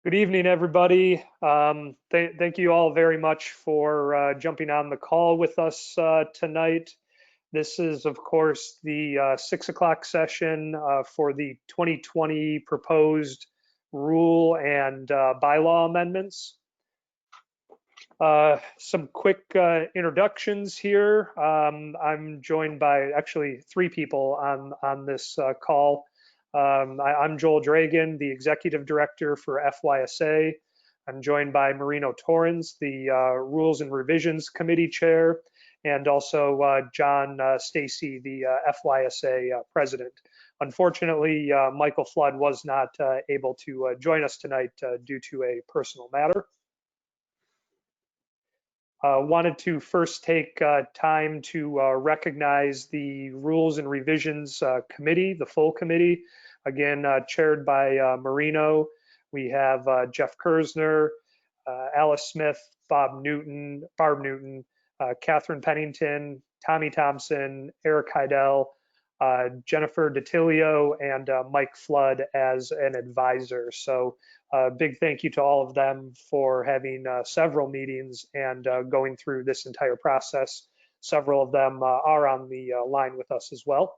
Good evening, everybody. Thank you all very much for jumping on the call with us tonight. This is, of course, the 6 o'clock session for the 2020 proposed rule and bylaw amendments. Some quick introductions here. I'm joined by actually three people on this call. I'm Joel Dragan, the Executive Director for FYSA. I'm joined by Marino Torrens, the Rules and Revisions Committee Chair, and also John Stacy, the FYSA President. Unfortunately, Michael Flood was not able to join us tonight due to a personal matter. Wanted to first take time to recognize the Rules and Revisions Committee, the full committee, again, chaired by Marino. We have Jeff Kersner, Alice Smith, Barb Newton, Catherine Pennington, Tommy Thompson, Eric Heidel, Jennifer DiTilio, and Mike Flood as an advisor. So big thank you to all of them for having several meetings and going through this entire process. Several of them are on the line with us as well.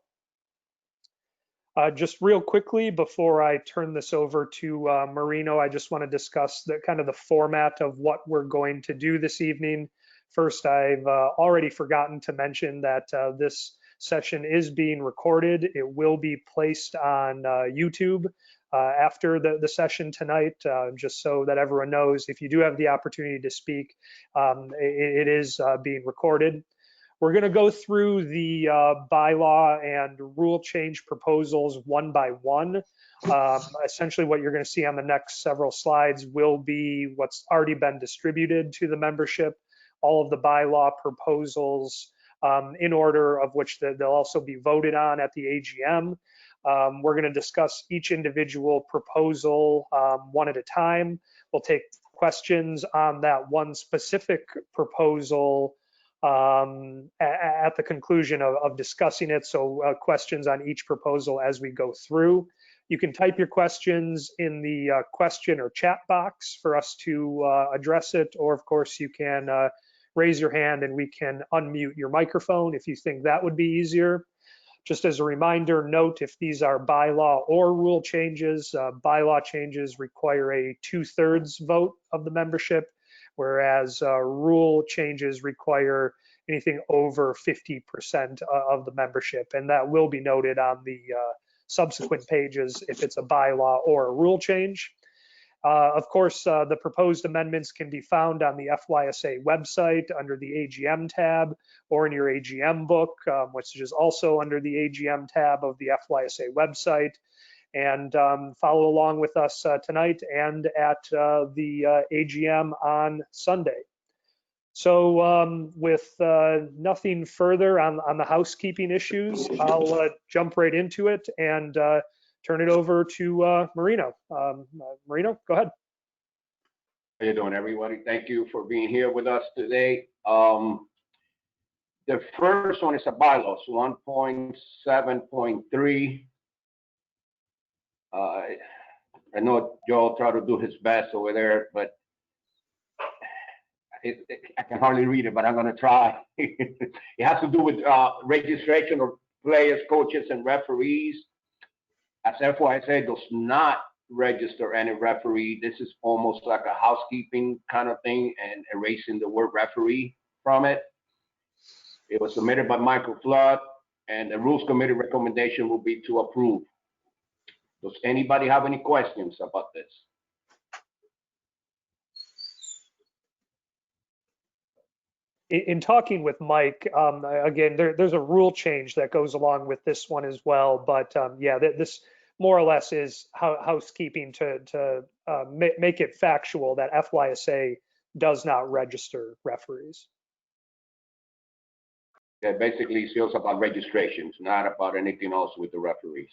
Just real quickly before I turn this over to Marino, I just want to discuss the kind of the format of what we're going to do this evening. First, I've already forgotten to mention that this session is being recorded. It will be placed on YouTube after the session tonight, just so that everyone knows if you do have the opportunity to speak, it is being recorded. We're going to go through the bylaw and rule change proposals one by one. Essentially, what you're going to see on the next several slides will be what's already been distributed to the membership, all of the bylaw proposals in order of which they'll also be voted on at the AGM. We're going to discuss each individual proposal one at a time. We'll take questions on that one specific proposal at the conclusion of discussing it. So questions on each proposal as we go through. You can type your questions in the question or chat box for us to address it, or of course you can raise your hand and we can unmute your microphone if you think that would be easier. Just as a reminder, note if these are bylaw or rule changes, bylaw changes require a 2/3 vote of the membership, whereas rule changes require anything over 50% of the membership. And that will be noted on the subsequent pages if it's a bylaw or a rule change. Of course, the proposed amendments can be found on the FYSA website under the AGM tab or in your AGM book, which is also under the AGM tab of the FYSA website. And follow along with us tonight and at the AGM on Sunday. So with nothing further on the housekeeping issues, I'll jump right into it and turn it over to Marino. Marino, go ahead. How you doing, everybody? Thank you for being here with us today. The first one is a bylaws, 1.7.3. I know Joel tried to do his best over there, but I can hardly read it, but I'm going to try. It has to do with registration of players, coaches, and referees. As FYSA does not register any referee, this is almost like a housekeeping kind of thing and erasing the word referee from it. It was submitted by Michael Flood, and the Rules Committee recommendation will be to approve. Does anybody have any questions about this? In talking with Mike, again, there's a rule change that goes along with this one as well. But yeah, this more or less is housekeeping to make it factual that FYSA does not register referees. Yeah, basically it's just about registrations, not about anything else with the referees.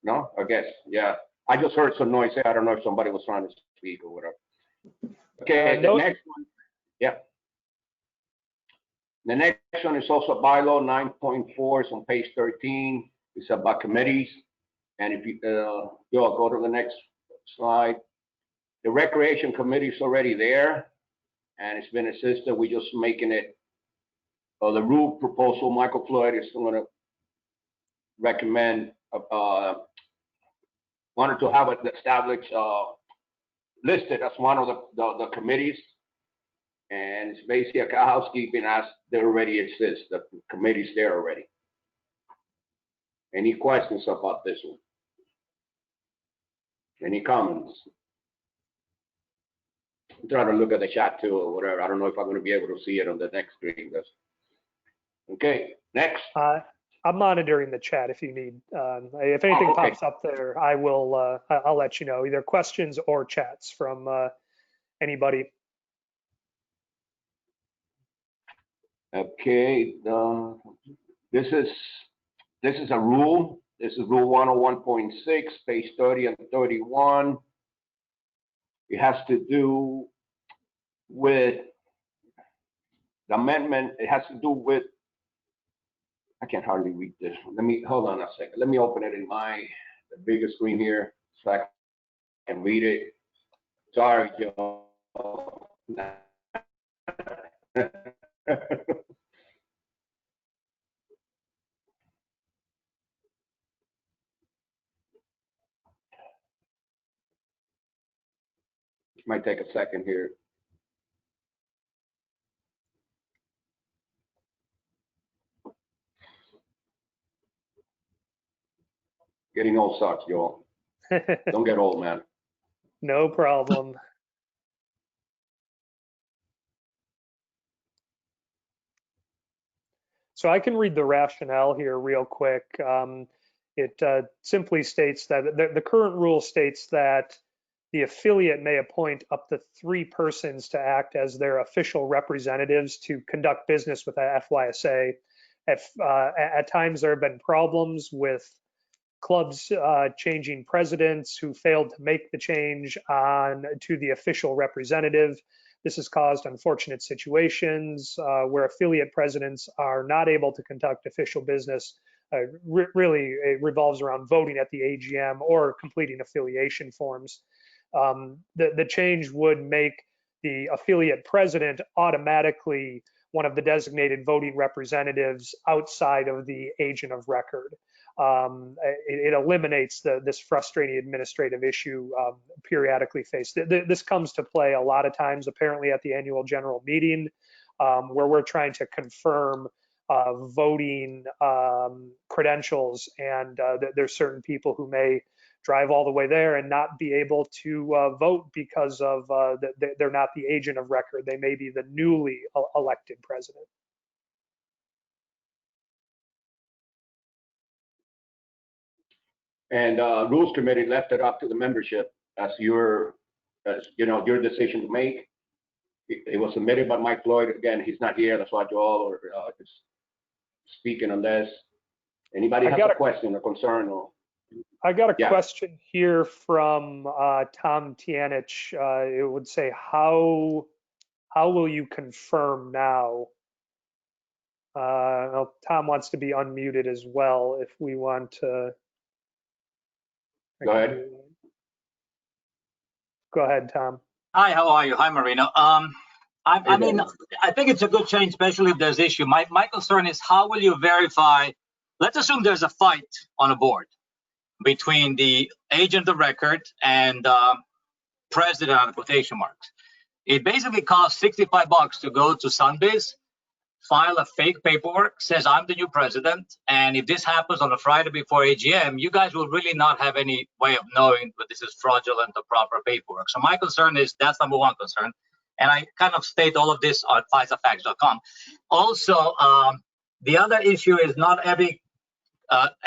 No, I guess, yeah. I just heard some noise. I don't know if somebody was trying to speak or whatever. Okay, the next one. Yeah. The next one is also bylaw 9.4. It's on page 13. It's about committees. And if you, Joe, go to the next slide. The recreation committee is already there, and it's been assisted. We're just making it, the rule proposal, Michael Floyd is going to recommend, wanted to have it established, listed as one of the committees. And it's basically a housekeeping as they already exist. The committee's there already. Any questions about this one? Any comments? I'm trying to look at the chat too or whatever. I don't know if I'm going to be able to see it on the next screen. Okay, next. I'm monitoring the chat if you need. If anything okay. pops up there, I will. I'll let you know, either questions or chats from anybody. Okay, this is a rule. This is rule 101.6, page 30 and 31. It has to do with the amendment. It has to do with, I can hardly read this. Let me, hold on a second. Let me open it in the bigger screen here so I can read it. Sorry, Joe. Might take a second here. Getting old sucks, Joel. Don't get old, man. No problem. So I can read the rationale here real quick. It simply states that the current rule states that the affiliate may appoint up to 3 persons to act as their official representatives to conduct business with the FYSA. At times there have been problems with clubs changing presidents who failed to make the change to the official representative. This has caused unfortunate situations where affiliate presidents are not able to conduct official business. Really, it revolves around voting at the AGM or completing affiliation forms. The change would make the affiliate president automatically one of the designated voting representatives outside of the agent of record. It eliminates this frustrating administrative issue periodically faced. This comes to play a lot of times, apparently, at the annual general meeting, where we're trying to confirm voting credentials, and there's certain people who may drive all the way there and not be able to vote because of they're not the agent of record. They may be the newly elected president. And Rules Committee left it up to the membership as your decision to make. It was submitted by Mike Floyd. Again, he's not here. That's why Joel is speaking on this. Anybody have a question or concern? I got a question here from Tom Tianich. It would say, how will you confirm now? Well, Tom wants to be unmuted as well if we want to. Go ahead. Go ahead, Tom. Hi, how are you? Hi, Marino. I mean, I think it's a good change, especially if there's issue. My concern is, how will you verify? Let's assume there's a fight on a board between the agent of record and president on quotation marks. It basically costs $65 to go to Sunbiz, file a fake paperwork, says I'm the new president, and if this happens on a Friday before AGM, you guys will really not have any way of knowing that this is fraudulent or proper paperwork. So my concern is, that's number one concern, and I kind of state all of this on FYSAFacts.com. Also, the other issue is not every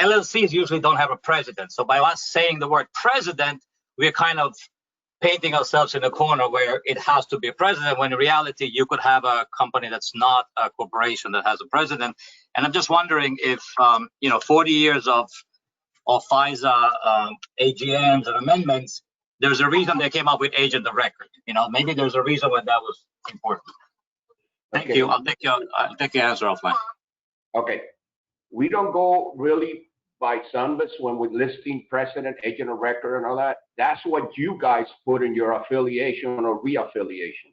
LLCs usually don't have a president. So by us saying the word president, we're kind of painting ourselves in a corner where it has to be a president, when in reality you could have a company that's not a corporation that has a president. And I'm just wondering if 40 years of FYSA AGMs and amendments, there's a reason they came up with agent of record. Maybe there's a reason why that was important. Thank Okay. you. I'll take your answer offline. Okay. We don't go really by Sunbus when we're listing president, agent of record, and all that. That's what you guys put in your affiliation or re-affiliation.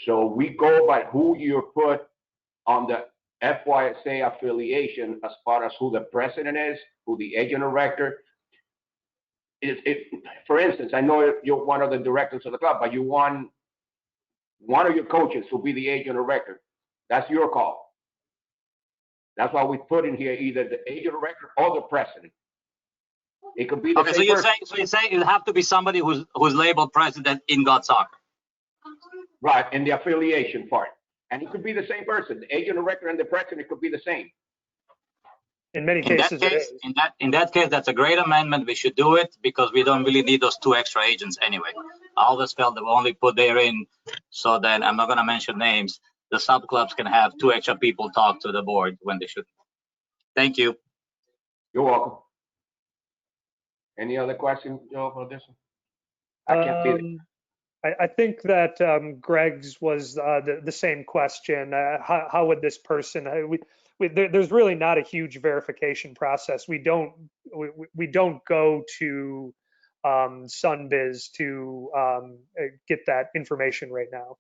So we go by who you put on the FYSA affiliation as far as who the president is, who the agent of record. For instance, I know you're one of the directors of the club, but you want one of your coaches to be the agent of record. That's your call. That's why we put in here either the agent of record or the president. It could be the Okay, same person. so you're saying it have to be somebody who's labeled president in God Soccer. Right, in the affiliation part. And it could be the same person. The agent of record and the president could be the same. In many In that cases, it case, is. in that case, that's a great amendment. We should do it because we don't really need those 2 extra agents anyway. I always felt that we only put there in so then I'm not going to mention names. The sub clubs can have 2 extra people talk to the board when they should. Thank you. You're welcome. Any other questions, Joe, for this one? I can't see it. I think that Greg's was the same question. How would this person? There's really not a huge verification process. We don't go to Sunbiz to get that information right now.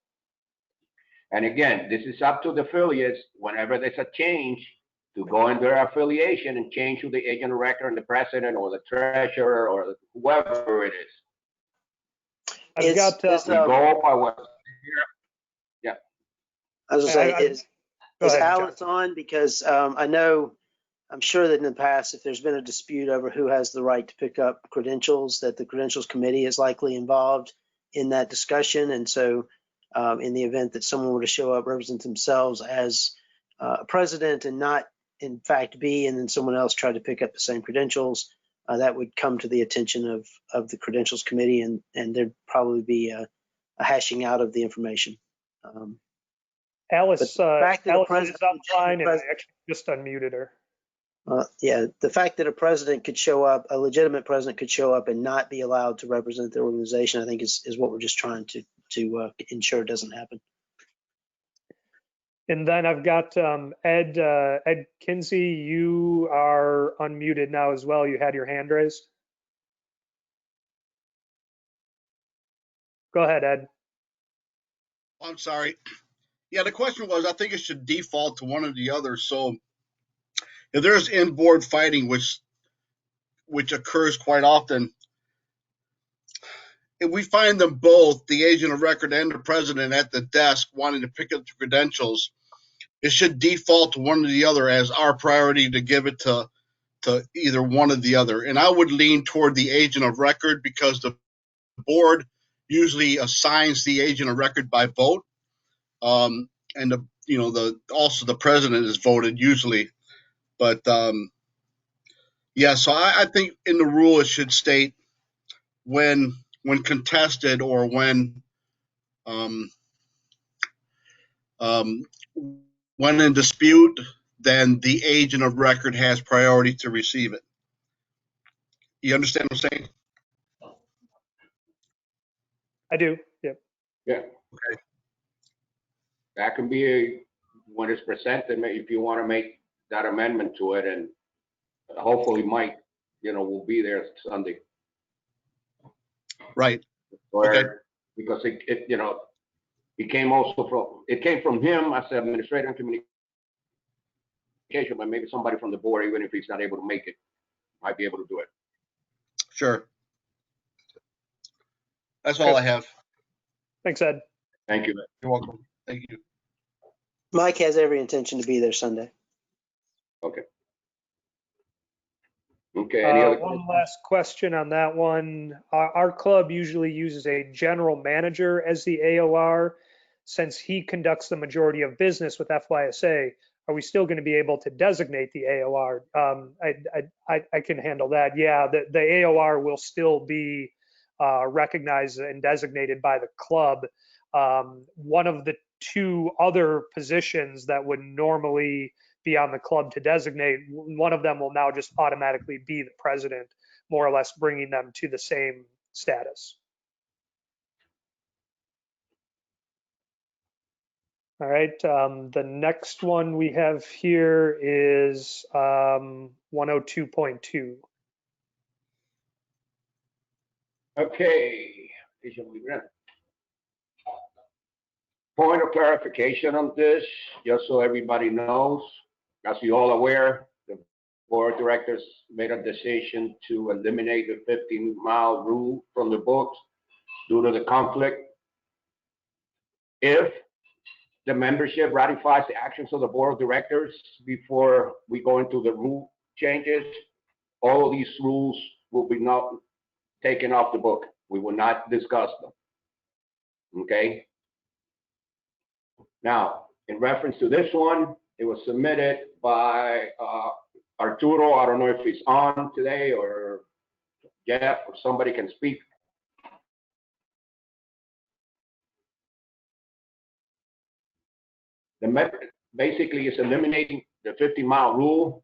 And again, this is up to the affiliates whenever there's a change to go in their affiliation and change who the agent of record and the president or the treasurer or whoever it is. I've got we go by what. Yeah. I was gonna say, is ahead, Alice on? Because I'm sure that in the past, if there's been a dispute over who has the right to pick up credentials, that the credentials committee is likely involved in that discussion. And so in the event that someone were to show up, represent themselves as a president and not in fact be, and then someone else tried to pick up the same credentials, that would come to the attention of the credentials committee, and there'd probably be a hashing out of the information. Alice, fact that a Alice is president- online, and I actually just unmuted her. Yeah, the fact that a president could show up, a legitimate president could show up and not be allowed to represent the organization, I think is what we're just trying to ensure doesn't happen. And then I've got Ed Kinsey. You are unmuted now as well. You had your hand raised. Go ahead, Ed. I'm sorry. Yeah, the question was, I think it should default to one or the other. So if there's in-board fighting, which occurs quite often, if we find them both, the agent of record and the president at the desk wanting to pick up the credentials, it should default to one or the other as our priority to give it to either one or the other. And I would lean toward the agent of record because the board usually assigns the agent of record by vote. And also the president is voted usually. But yeah, so I think in the rule it should state when contested or when in dispute, then the agent of record has priority to receive it. You understand what I'm saying? I do. Yep. Yeah. Okay. That can be when it's presented, if you want to make that amendment to it, and hopefully Mike, will be there Sunday. Right. Okay. Because it came from him as administrator and communication, but maybe somebody from the board, even if he's not able to make it, might be able to do it. Sure. That's all I have. Thanks, Ed. Thank you. You're welcome. Thank you. Mike has every intention to be there Sunday. Okay. Okay. Any other One last question on that one. Our club usually uses a general manager as the AOR. Since he conducts the majority of business with FYSA, are we still going to be able to designate the AOR? I can handle that. Yeah, the AOR will still be recognized and designated by the club. One of the 2 other positions that would normally be on the club to designate, one of them will now just automatically be the president, more or less bringing them to the same status. All right, the next one we have here is 102.2. Okay. Point of clarification on this, just so everybody knows, as you all aware, the board of directors made a decision to eliminate the 15-mile rule from the books due to the conflict. If the membership ratifies the actions of the board of directors before we go into the rule changes, all of these rules will be not taken off the book. We will not discuss them. Okay? Now, in reference to this one, it was submitted by Arturo. I don't know if he's on today, or Jeff, or somebody can speak. The method basically is eliminating the 50-mile rule.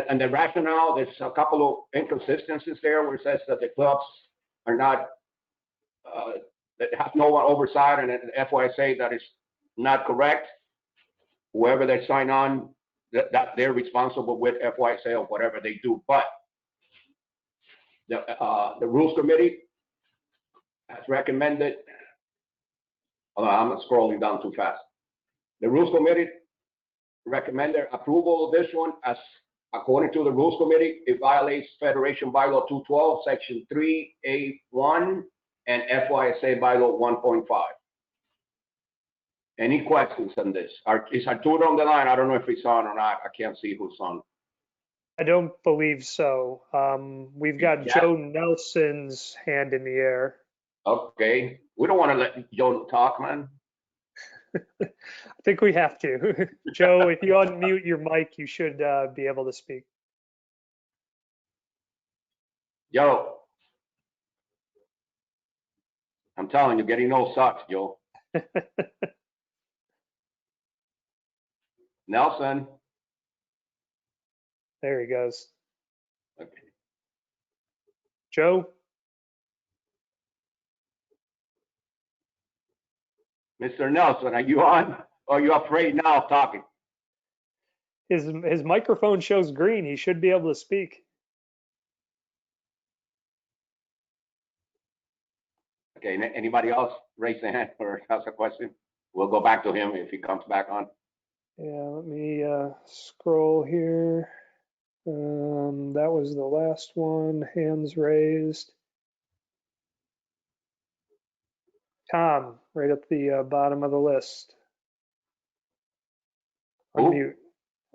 And the rationale, there's a couple of inconsistencies there where it says that the clubs are not, that have no oversight, and the FYSA that is not correct. Whoever they sign on, that they're responsible with FYSA or whatever they do. But the Rules Committee has recommended, I'm scrolling down too fast. The Rules Committee recommended approval of this one as, according to the Rules Committee, it violates Federation Bylaw 212, Section 3A1, and FYSA Bylaw 1.5. Any questions on this? Is Arturo on the line? I don't know if he's on or not. I can't see who's on. I don't believe so. We've got Yeah. Joe Nelson's hand in the air. Okay. We don't want to let Joe talk, man. I think we have to. Joe, if you unmute your mic, you should be able to speak. Joe. I'm telling you, getting no sucks, Joe. Nelson. There he goes. Okay. Joe? Mr. Nelson, are you on? Or are you afraid now of talking? His microphone shows green. He should be able to speak. Okay, anybody else raise their hand or ask a question? We'll go back to him if he comes back on. Yeah, let me scroll here. That was the last one. Hands raised. Tom, right at the bottom of the list. Unmute.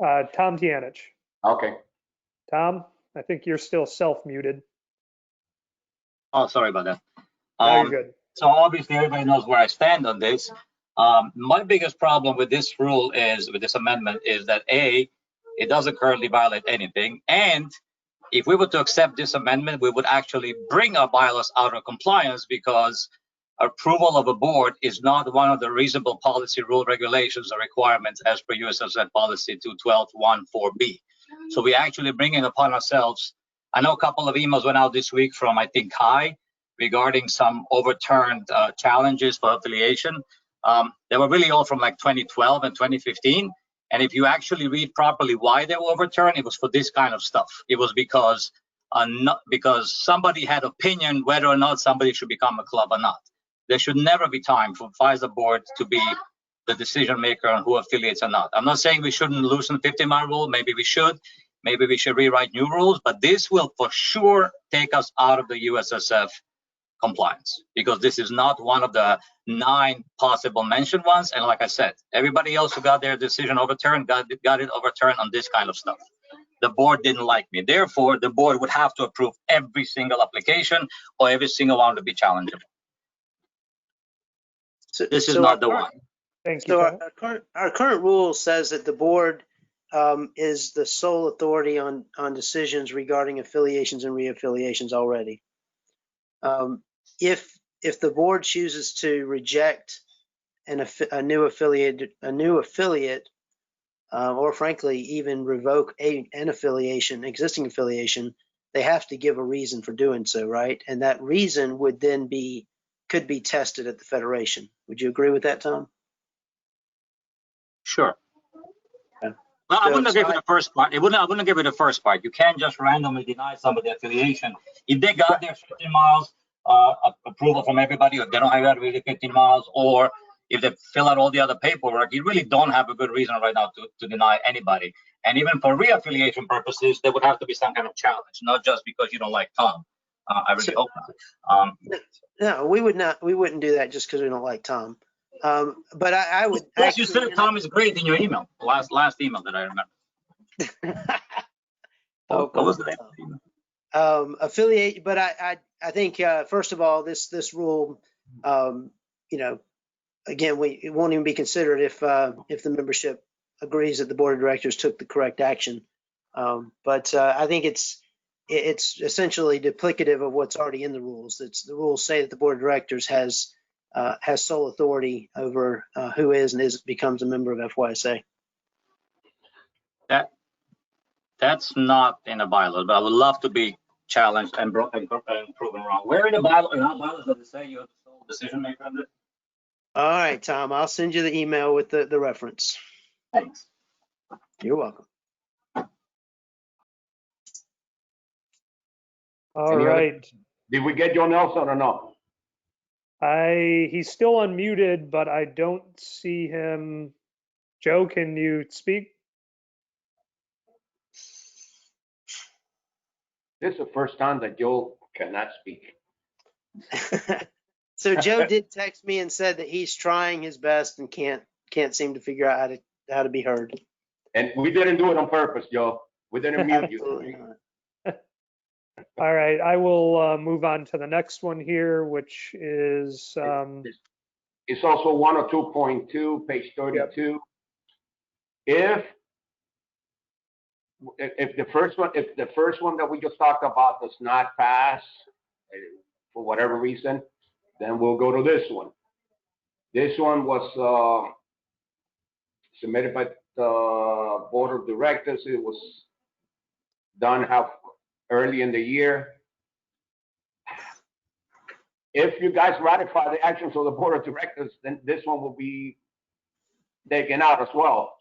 Tom Tianich. Okay. Tom, I think you're still self-muted. Oh, sorry about that. Now you're good. So obviously everybody knows where I stand on this. My biggest problem with this rule is, with this amendment, is that A, it doesn't currently violate anything. And if we were to accept this amendment, we would actually bring our bylaws out of compliance, because approval of a board is not one of the reasonable policy rule regulations or requirements as per USSF policy 212.1.4b. So we actually bringing upon ourselves. I know a couple of emails went out this week from, I think, Kai, regarding some overturned challenges for affiliation. They were really all from like 2012 and 2015. And if you actually read properly why they were overturned, it was for this kind of stuff. It was because somebody had opinion whether or not somebody should become a club or not. There should never be time for FYSA board to be the decision maker on who affiliates or not. I'm not saying we shouldn't loosen the 50-mile rule. Maybe we should. Maybe we should rewrite new rules. But this will for sure take us out of the USSF compliance, because this is not one of the 9 possible mentioned ones. And like I said, everybody else who got their decision overturned got it overturned on this kind of stuff. The board didn't like me. Therefore, the board would have to approve every single application, or every single one to be challengeable. So, This is so not the our one. Thank you. So Pat. our current rule says that the board is the sole authority on decisions regarding affiliations and reaffiliations already. If the board chooses to reject a new affiliate, or frankly even revoke an affiliation, existing affiliation, they have to give a reason for doing so, right? And that reason would then be could be tested at the Federation. Would you agree with that, Tom? Sure. Okay. Well, I So wouldn't it's agree with not- the first part. I wouldn't agree with the first part. You can't just randomly deny somebody affiliation. If they got their 15 miles approval from everybody, or they don't have really 15 miles, or if they fill out all the other paperwork, you really don't have a good reason right now to deny anybody. And even for reaffiliation purposes, there would have to be some kind of challenge, not just because you don't like Tom. I really hope not. No, we wouldn't do that just because we don't like Tom. But I would. Yes, you actually, said Tom is great in your email, last email that I remember. Oh, What was the name of the email? Affiliate, but I think first of all, this rule, again, it won't even be considered if the membership agrees that the board of directors took the correct action. But I think it's essentially duplicative of what's already in the rules. The rules say that the board of directors has sole authority over who is and becomes a member of FYSA. That's not in the bylaws, but I would love to be challenged and proven wrong. Where in the bylaws does it say you have the sole decision maker on this? All right, Tom, I'll send you the email with the reference. Thanks. You're welcome. All Any other- right. Did we get Joe Nelson or no? He's still unmuted, but I don't see him. Joe, can you speak? This is the first time that Joe cannot speak. So Joe did text me and said that he's trying his best and can't seem to figure out how to be heard. And we didn't do it on purpose, Joe. We didn't mute Absolutely you. not. All right, I will move on to the next one here, which is, It's also 102.2, page 32. If the first one that we just talked about does not pass for whatever reason, then we'll go to this one. This one was submitted by the board of directors. It was done early in the year. If you guys ratify the actions of the board of directors, then this one will be taken out as well.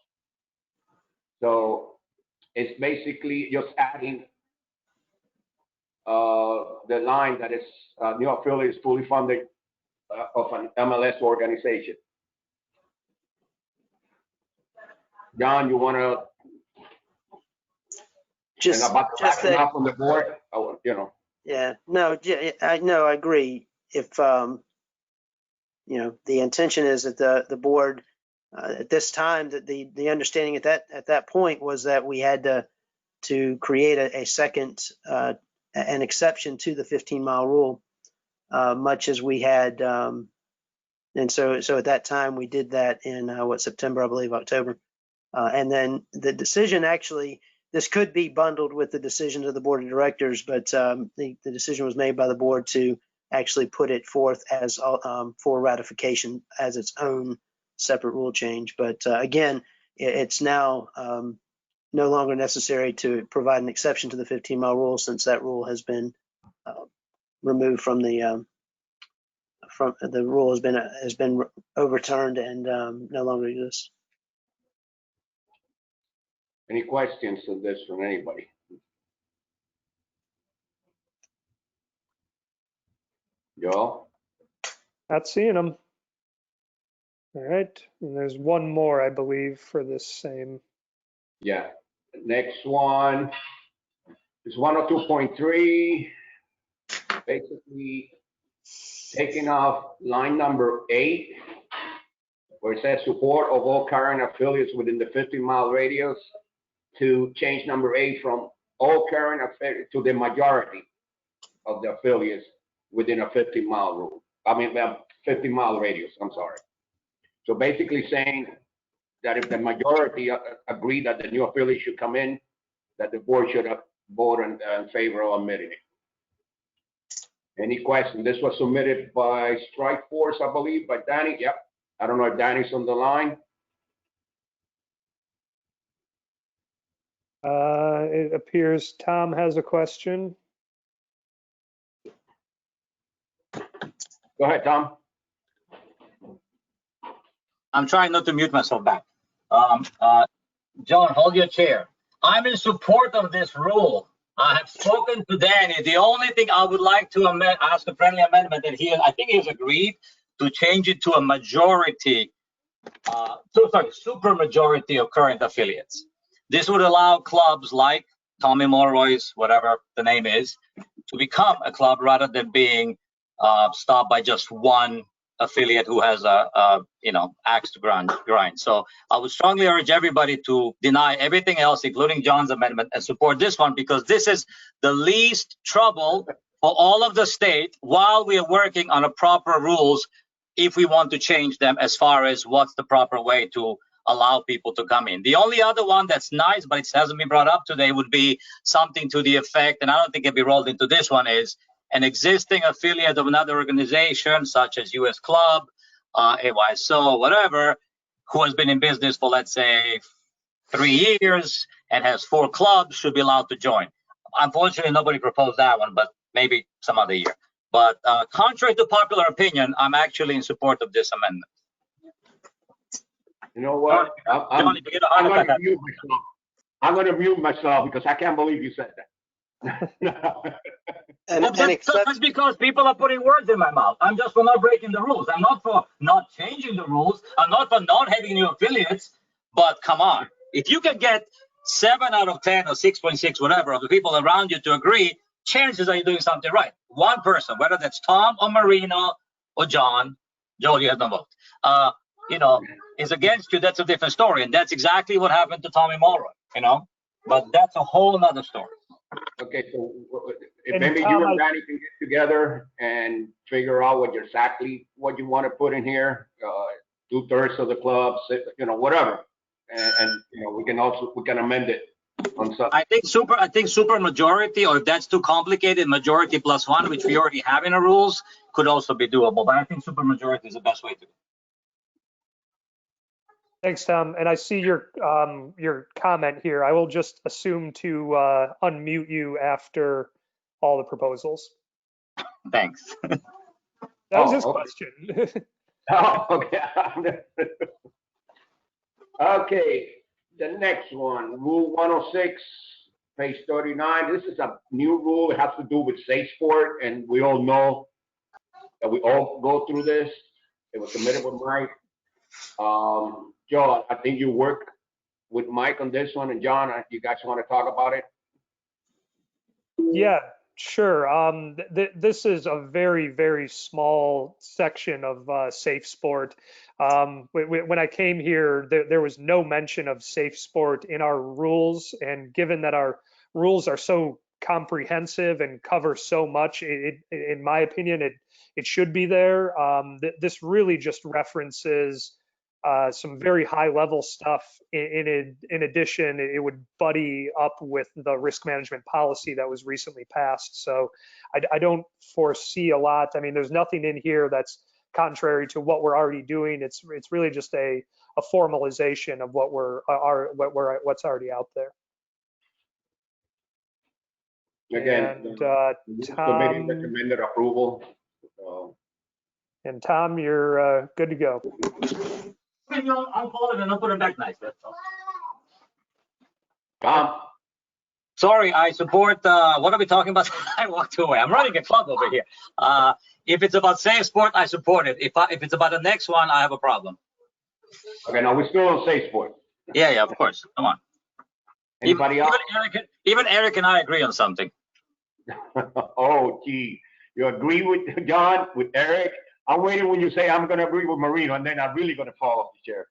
So it's basically just adding the line that is new affiliates fully funded of an MLS organization. John, you want to Just about the backing that. up on the board? Yeah. No. I agree. If the intention is that the board at this time, that the understanding at that point was that we had to create a second an exception to the 15-mile rule, much as we had, and so at that time we did that in September, I believe, October, and then the decision actually. This could be bundled with the decision of the board of directors, but the decision was made by the board to actually put it forth as for ratification as its own separate rule change. But again, it's now no longer necessary to provide an exception to the 15-mile rule, since that rule has been removed from the rule has been overturned and no longer exists. Any questions on this from anybody? Joe? not seeing him. All right, and there's one more, I believe, for this same. Yeah. Next one is 102.3. Basically taking off line number 8, where it says support of all current affiliates within the 15-mile radius, to change number 8 from all current affiliates to the majority of the affiliates within a 15-mile rule. 15-mile radius, I'm sorry. So basically saying that if the majority agree that the new affiliate should come in, that the board should vote in favor of admitting it. Any questions? This was submitted by Strike Force, I believe, by Danny. Yep. I don't know if Danny's on the line. It appears Tom has a question. Go ahead, Tom. I'm trying not to mute myself back. John, hold your chair. I'm in support of this rule. I have spoken to Danny. The only thing I would like to ask a friendly amendment, and I think he has agreed to change it to a majority, super majority of current affiliates. This would allow clubs like Tommy Mulroy's, whatever the name is, to become a club rather than being stopped by just one affiliate who has a axe to grind. So I would strongly urge everybody to deny everything else, including John's amendment, and support this one, because this is the least trouble for all of the state while we are working on a proper rules if we want to change them as far as what's the proper way to allow people to come in. The only other one that's nice, but it hasn't been brought up today, would be something to the effect, and I don't think it'd be rolled into this one, is an existing affiliate of another organization, such as US Club, FYSA, whatever, who has been in business for, let's say, 3 years and has 4 clubs, should be allowed to join. Unfortunately, nobody proposed that one, but maybe some other year. But contrary to popular opinion, I'm actually in support of this amendment. You know what? I'm going to mute myself. I'm going to mute myself because I can't believe you said that. That's because people are putting words in my mouth. I'm just for not breaking the rules. I'm not for not changing the rules. I'm not for not having new affiliates. But come on, if you can get 7 out of 10 or 6.6, whatever, of the people around you to agree, chances are you're doing something right. One person, whether that's Tom or Marino or John, Joel, you have no vote, is against you, that's a different story. And that's exactly what happened to Tommy Mulroy, but that's a whole nother story. Okay, so if maybe you and Danny can get together and figure out exactly what you want to put in here, 2/3 of the clubs, whatever, and we can amend it on some. I think super majority, or if that's too complicated, majority plus 1, which we already have in the rules, could also be doable. But I think super majority is the best way to do it. Thanks, Tom. And I see your comment here. I will just assume to unmute you after all the proposals. Thanks. That was his question. Oh, okay. Okay, the next one, Rule 106, page 39. This is a new rule. It has to do with safe sport, and we all know that we all go through this. It was submitted with Mike. Joe, I think you work with Mike on this one, and John, you guys want to talk about it? Yeah, sure. This is a very, very small section of safe sport. When I came here, there was no mention of safe sport in our rules, and given that our rules are so comprehensive and cover so much, in my opinion, it should be there. This really just references some very high level stuff. In addition, it would buddy up with the risk management policy that was recently passed. So I don't foresee a lot. I mean, there's nothing in here that's contrary to what we're already doing. It's really just a formalization of what's already out there. Again, and Tom recommended approval. And Tom, you're good to go. I'll follow it and I'll put it back nice. That's all. Tom. Sorry, I support. What are we talking about? I walked away. I'm running a club over here. If it's about safe sport, I support it. If it's about the next one, I have a problem. Okay, now we're still on safe sport. Yeah, of course. Come on. Anybody else? Even Eric and I agree on something. Oh, gee. You agree with John, with Eric? I'm waiting when you say I'm going to agree with Marino, and then I'm really going to fall off the chair.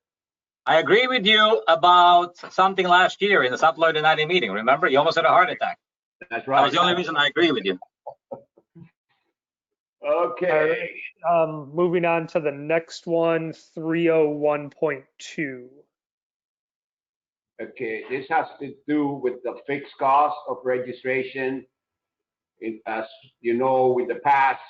I agree with you about something last year in the South Florida 90 meeting. Remember, you almost had a heart attack. That's right. That was the only reason I agree with you. Okay. Moving on to the next one, 301.2. Okay, this has to do with the fixed cost of registration. As you know, with the past,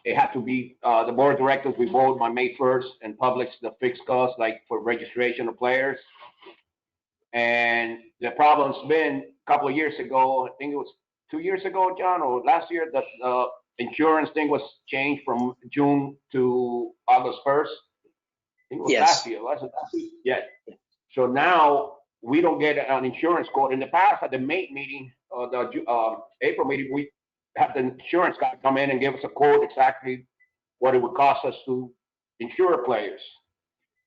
it had to be, the board of directors will vote on May 1st and publish the fixed cost, like for registration of players. And the problem's been a couple of years ago, I think it was 2 years ago, John, or last year, that insurance thing was changed from June to August 1st? I think it was Yes. last year, wasn't it? Yeah. So now we don't get an insurance quote. In the past, at the May meeting, or the April meeting, we had the insurance guy come in and give us a quote exactly what it would cost us to insure players.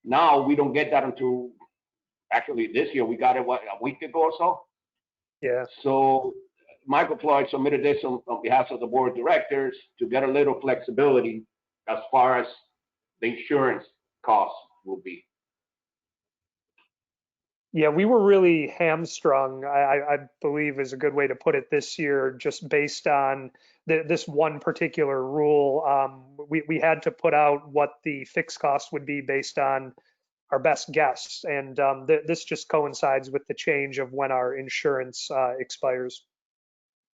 Now we don't get that until, actually this year, we got it, what, a week ago or so? Yeah. So Michael Floyd submitted this on behalf of the board of directors to get a little flexibility as far as the insurance costs will be. Yeah, we were really hamstrung, I believe is a good way to put it this year, just based on this one particular rule. We had to put out what the fixed cost would be based on our best guess. And this just coincides with the change of when our insurance expires.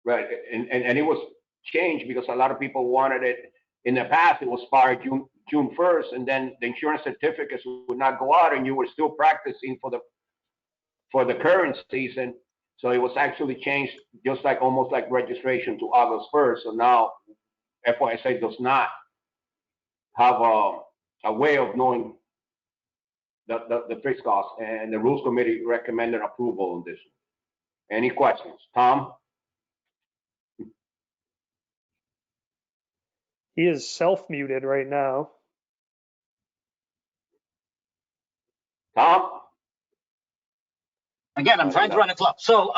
Right, and it was changed because a lot of people wanted it. In the past, it was expired June 1st, and then the insurance certificates would not go out, and you were still practicing for the current season. So it was actually changed, just like almost like registration, to August 1st. So now FYSA does not have a way of knowing the fixed cost, and the rules committee recommended approval on this. Any questions, Tom? He is self-muted right now. Tom? Again, I'm trying to run a club. So,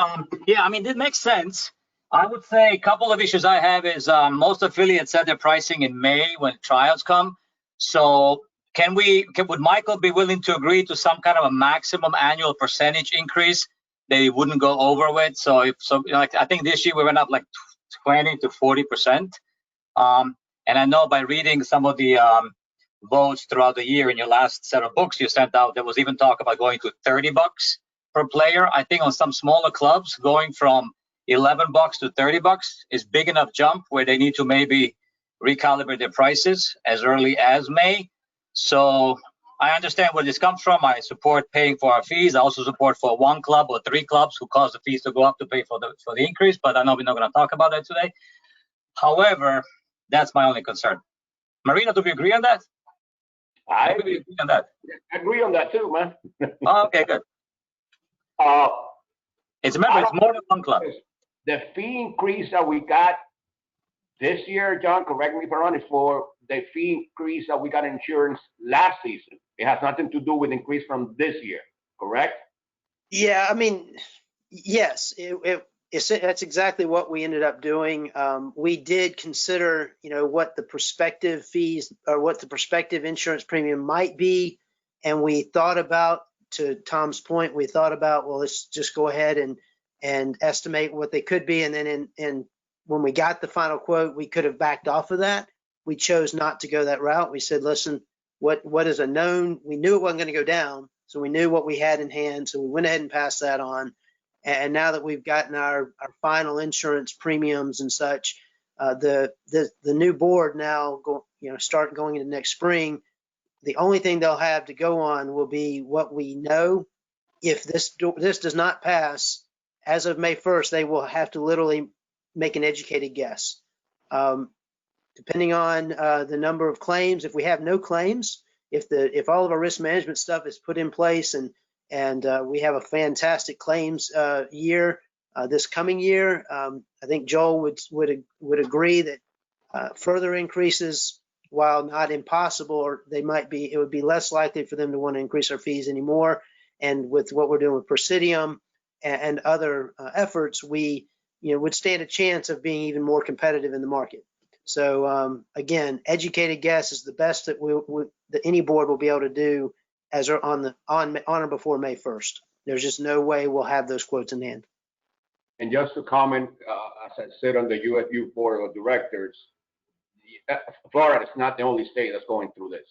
yeah, I mean, it makes sense. I would say a couple of issues I have is most affiliates set their pricing in May when trials come. So would Michael be willing to agree to some kind of a maximum annual percentage increase that he wouldn't go over with? So, like, I think this year we went up like 20 to 40%. And I know by reading some of the votes throughout the year in your last set of books you sent out, there was even talk about going to $30 per player. I think on some smaller clubs, going from $11 to $30 is big enough jump where they need to maybe recalibrate their prices as early as May. So I understand where this comes from. I support paying for our fees. I also support for one club or three clubs who cause the fees to go up to pay for the increase, but I know we're not going to talk about that today. However, that's my only concern. Marina, do we agree on that? I agree on that. I agree on that too, man. Oh, okay, good. It's more than one club. The fee increase that we got this year, John, correct me if I'm wrong, is for the fee increase that we got in insurance last season. It has nothing to do with increase from this year, correct? Yeah, I mean, yes, that's exactly what we ended up doing. We did consider, what the prospective fees or what the prospective insurance premium might be. And we thought about, to Tom's point, well, let's just go ahead and estimate what they could be. And then when we got the final quote, we could have backed off of that. We chose not to go that route. We said, listen, what is a known? We knew it wasn't going to go down. So we knew what we had in hand. So we went ahead and passed that on. And now that we've gotten our final insurance premiums and such, the new board now start going into next spring. The only thing they'll have to go on will be what we know. If this does not pass as of May 1st, they will have to literally make an educated guess. Depending on the number of claims, if we have no claims, if all of our risk management stuff is put in place and we have a fantastic claims year this coming year, I think Joel would agree that further increases, while not impossible, or it would be less likely for them to want to increase our fees anymore. And with what we're doing with Presidium and other efforts, we would stand a chance of being even more competitive in the market. So again, educated guess is the best that any board will be able to do as on or before May 1st. There's just no way we'll have those quotes in hand. And just to comment, as I said on the UFU board of directors, Florida is not the only state that's going through this.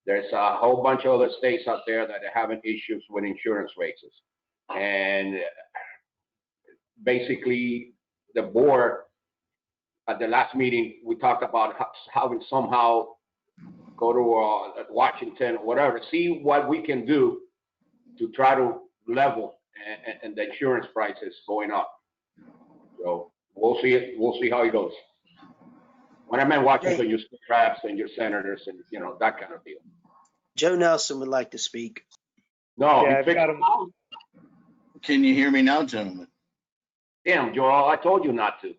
There's a whole bunch of other states out there that are having issues with insurance rates. And basically, the board, at the last meeting, we talked about how we somehow go to Washington or whatever, see what we can do to try to level and the insurance prices going up. So we'll see how it goes. When I meant Washington, your traps and your senators and, you know, that kind of deal. Joe Nelson would like to speak. No, Yeah, he I've fixed got it him. out. Can you hear me now, gentlemen? Damn, Joel, I told you not to.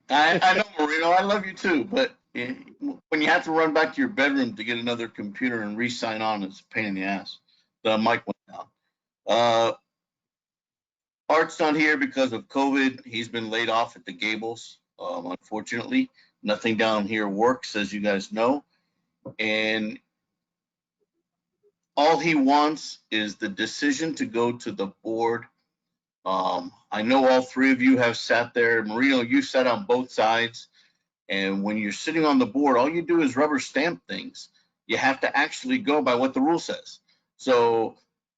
I know, Marino, I love you too, but when you have to run back to your bedroom to get another computer and re-sign on, it's a pain in the ass. The mic went down. Art's not here because of COVID. He's been laid off at the Gables. Unfortunately, nothing down here works, as you guys know. And all he wants is the decision to go to the board. I know all three of you have sat there. Marino, you sat on both sides. And when you're sitting on the board, all you do is rubber stamp things. You have to actually go by what the rule says. So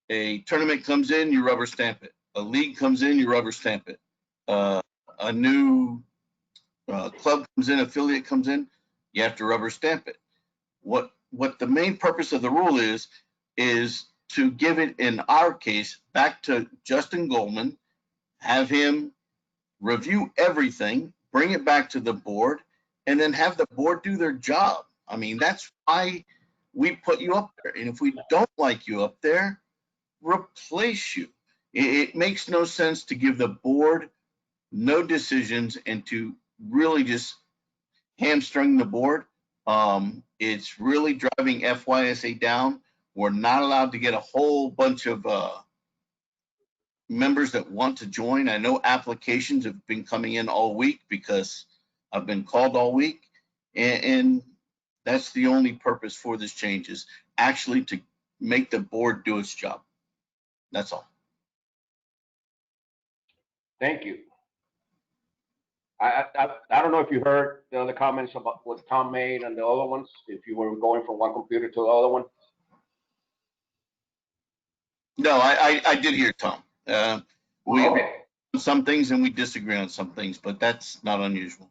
a tournament comes in, you rubber stamp it. A league comes in, you rubber stamp it. A new club comes in, affiliate comes in, you have to rubber stamp it. What the main purpose of the rule is to give it, in our case, back to Justin Goldman, have him review everything, bring it back to the board, and then have the board do their job. I mean, that's why we put you up there. And if we don't like you up there, replace you. It makes no sense to give the board no decisions and to really just hamstring the board. It's really driving FYSA down. We're not allowed to get a whole bunch of members that want to join. I know applications have been coming in all week because I've been called all week. And that's the only purpose for this change, is actually to make the board do its job. That's all. Thank you. I don't know if you heard the other comments about what Tom made and the other ones, if you were going from one computer to the other one. No, I did hear Tom. We Okay. on some things and we disagree on some things, but that's not unusual.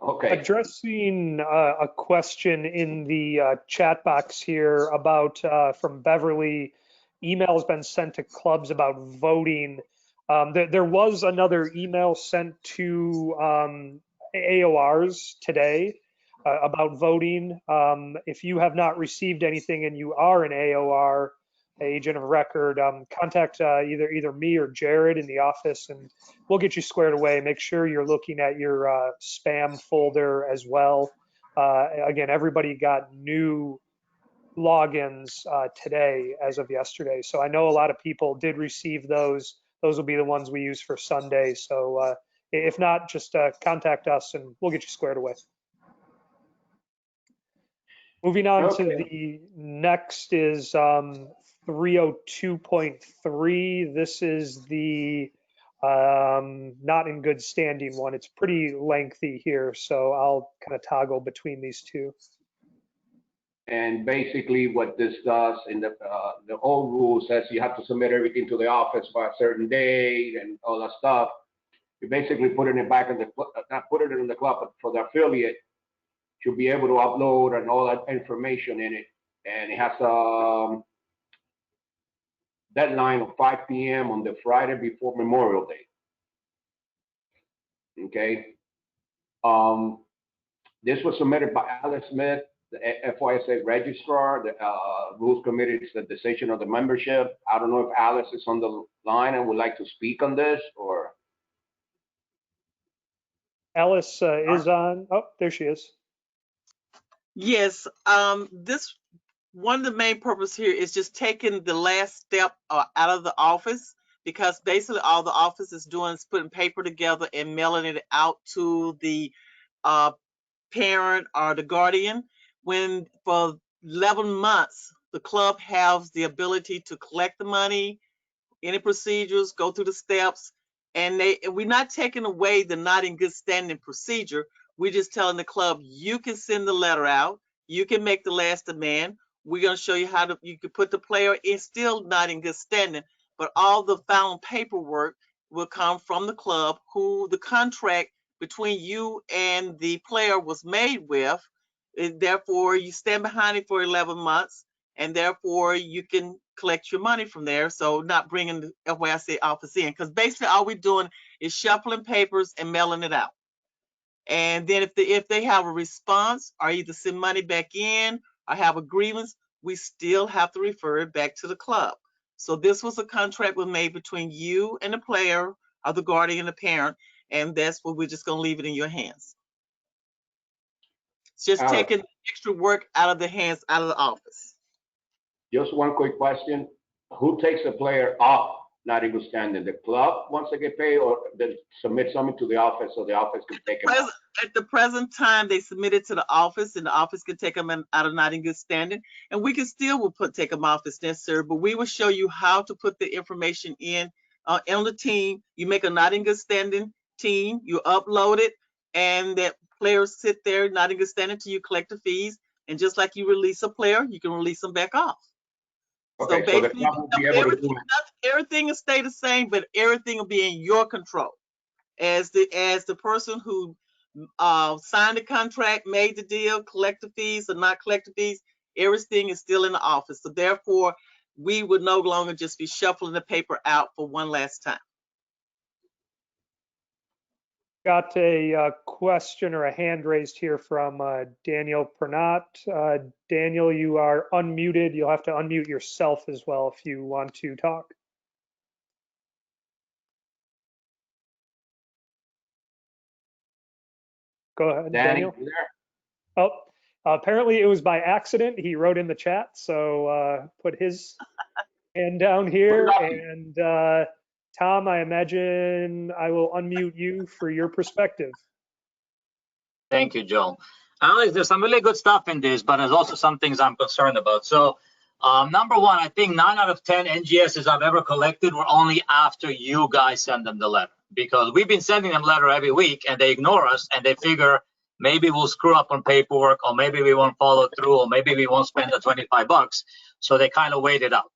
Okay. Addressing a question in the chat box here about from Beverly, email's been sent to clubs about voting. There was another email sent to AORs today about voting. If you have not received anything and you are an AOR, agent of record, contact either me or Jared in the office, and we'll get you squared away. Make sure you're looking at your spam folder as well. Again, everybody got new logins today as of yesterday. So I know a lot of people did receive those. Those will be the ones we use for Sunday. So if not, just contact us and we'll get you squared away. Moving on to the next is 302.3. This is the not in good standing one. It's pretty lengthy here, so I'll kind of toggle between these two. And basically what this does in the old rule says you have to submit everything to the office by a certain date and all that stuff. You basically put it back in the, not put it in the club, but for the affiliate, should be able to upload and all that information in it. And it has a deadline of 5 p.m. on the Friday before Memorial Day. Okay. This was submitted by Alice Smith, the FYSA registrar. The rules committee is the decision of the membership. I don't know if Alice is on the line and would like to speak on this, or. Alice is on. Oh, there she is. Yes, this one of the main purpose here is just taking the last step out of the office, because basically all the office is doing is putting paper together and mailing it out to the parent or the guardian. When for 11 months, the club has the ability to collect the money, any procedures, go through the steps, and we're not taking away the not in good standing procedure. We're just telling the club, you can send the letter out, you can make the last demand. We're going to show you how you can put the player in still not in good standing, but all the final paperwork will come from the club, who the contract between you and the player was made with. And therefore, you stand behind it for 11 months, and therefore you can collect your money from there. So not bringing the FYSA office in, because basically all we're doing is shuffling papers and mailing it out. And then if they have a response or either send money back in or have a grievance, we still have to refer it back to the club. So this was a contract was made between you and the player or the guardian and the parent, and that's what we're just gonna leave it in your hands. It's just taking extra work out of the hands, out of the office. Just one quick question. Who takes the player off not in good standing? The club once they get paid, or they submit something to the office so the office can take them off? At the present time, they submit it to the office, and the office can take them out of not in good standing, and we can still take them off as necessary. But we will show you how to put the information in on the team. You make a not in good standing team, you upload it, and that players sit there not in good standing till you collect the fees. And just like you release a player, you can release them back off. Okay, so the club will be able to do it. Everything will stay the same, but everything will be in your control. As the person who signed the contract, made the deal, collect the fees or not collect the fees, everything is still in the office. So therefore, we would no longer just be shuffling the paper out for one last time. Got a question or a hand raised here from Daniel Pernot. Daniel, you are unmuted. You'll have to unmute yourself as well if you want to talk. Go ahead, Daniel. You there? Oh, apparently it was by accident. He wrote in the chat, so put his hand down here. And Tom, I imagine I will unmute you for your perspective. Thank you, Joel. Alex, there's some really good stuff in this, but there's also some things I'm concerned about. So, number one, I think 9 out of 10 NGSs I've ever collected were only after you guys send them the letter, because we've been sending them letter every week and they ignore us and they figure maybe we'll screw up on paperwork, or maybe we won't follow through, or maybe we won't spend the $25. So they kind of wait it out.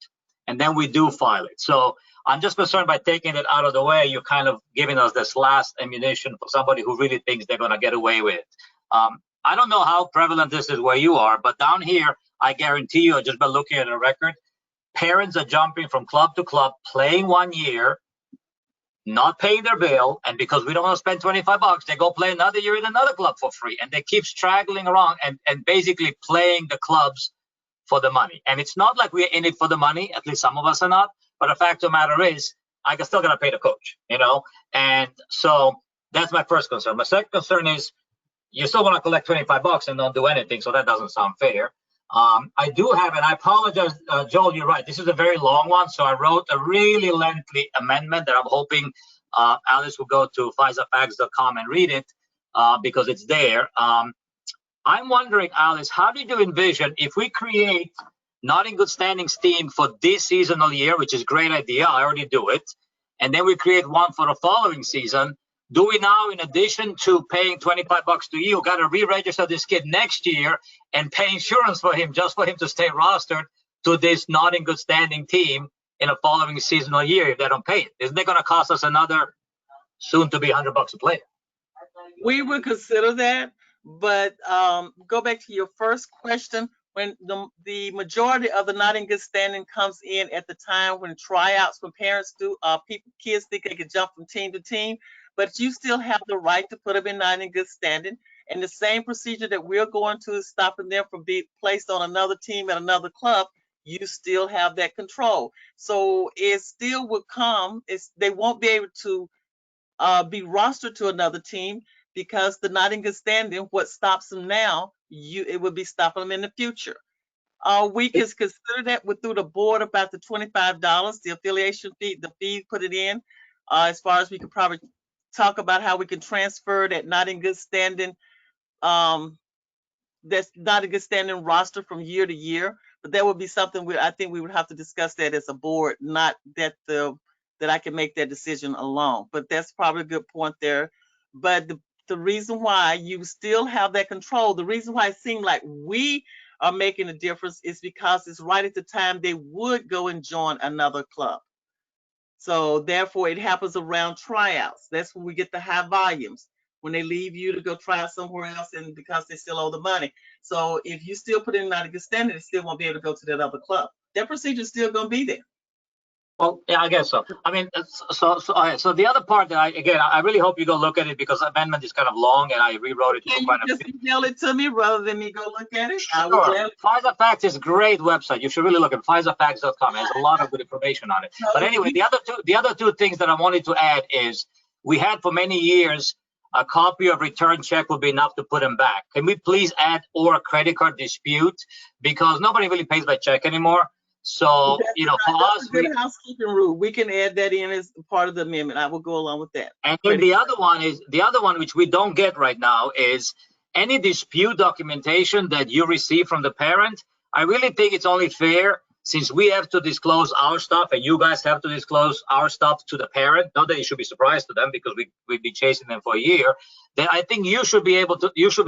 And then we do file it. So I'm just concerned by taking it out of the way, you're kind of giving us this last ammunition for somebody who really thinks they're going to get away with it. I don't know how prevalent this is where you are, but down here, I guarantee you, just by looking at the record, parents are jumping from club to club, playing 1 year, not paying their bill, and because we don't want to spend $25, they go play another year in another club for free, and they keep straggling around and basically playing the clubs for the money. And it's not like we're in it for the money, at least some of us are not, but the fact of the matter is, I can still gotta pay the coach, you know? And so that's my first concern. My second concern is, you still want to collect $25 and don't do anything, so that doesn't sound fair. I do have, and I apologize, Joel, you're right. This is a very long one, so I wrote a really lengthy amendment that I'm hoping Alice will go to FYSAFacts.com and read it because it's there. I'm wondering, Alice, how did you envision if we create not in good standings team for this seasonal year, which is a great idea, I already do it, and then we create one for the following season? Do we now, in addition to paying $25 to you, got to re-register this kid next year and pay insurance for him just for him to stay rostered to this not in good standing team in a following seasonal year if they don't pay it? Isn't it going to cost us another soon to be $100 a player? We would consider that, but go back to your first question. When the majority of the not in good standing comes in at the time when tryouts, when parents do, kids think they can jump from team to team, but you still have the right to put them in not in good standing. And the same procedure that we're going to is stopping them from being placed on another team at another club. You still have that control. So it still would come, they won't be able to be rostered to another team because the not in good standing, what stops them now, it would be stopping them in the future. We can consider that through the board about the $25, the affiliation fee, the fee put it in. As far as we could probably talk about how we can transfer that not in good standing, that's not in good standing roster from year to year. But that would be something I think we would have to discuss that as a board, not that that I can make that decision alone. But that's probably a good point there. But the reason why you still have that control, the reason why it seemed like we are making a difference is because it's right at the time they would go and join another club. So therefore it happens around tryouts. That's when we get the high volumes, when they leave you to go try out somewhere else and because they still owe the money. So if you still put in not a good standing, they still won't be able to go to that other club. That procedure is still gonna be there. Well, yeah, I guess so. I mean, all right, so the other part that I really hope you go look at it because the amendment is kind of long and I rewrote it. Can for you quite a just bit. email it to me rather than me go look at it? I would Sure. gladly. FYSA Facts is a great website. You should really look at FYSAFacts.com. It has a lot of good information on it. No, But anyway, the other two things that I wanted to add is we had for many years a copy of return check would be enough to put them back. Can we please add or a credit card dispute because nobody really pays by check anymore. So That's for right. us, That's a good housekeeping rule. We can add that in as part of the amendment. I will go along with that. and then the other one which we don't get right now is any dispute documentation that you receive from the parent. I really think it's only fair since we have to disclose our stuff and you guys have to disclose our stuff to the parent. Not that you should be surprised to them because we've been chasing them for a year. Then I think you should be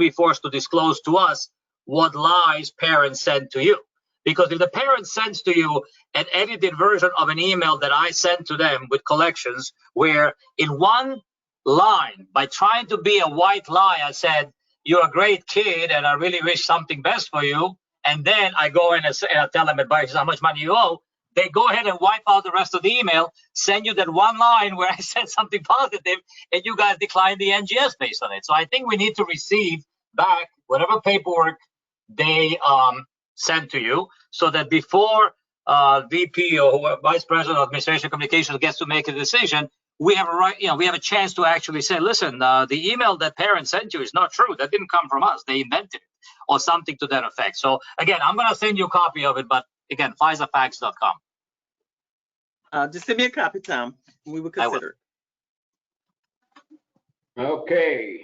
forced to disclose to us what lies parents sent to you. Because if the parent sends to you an edited version of an email that I sent to them with collections, where in one line, by trying to be a white lie, I said, you're a great kid and I really wish something best for you. And then I go in and tell them advice how much money you owe. They go ahead and wipe out the rest of the email, send you that one line where I said something positive, and you guys decline the NGS based on it. So I think we need to receive back whatever paperwork they sent to you, so that before VP or Vice President of Administration Communications gets to make a decision, we have a right, we have a chance to actually say, listen, the email that parent sent you is not true. That didn't come from us. They invented it, or something to that effect. So again, I'm going to send you a copy of it, but again, FYSAFacts.com. Just send me a copy, Tom. We will consider it. Okay.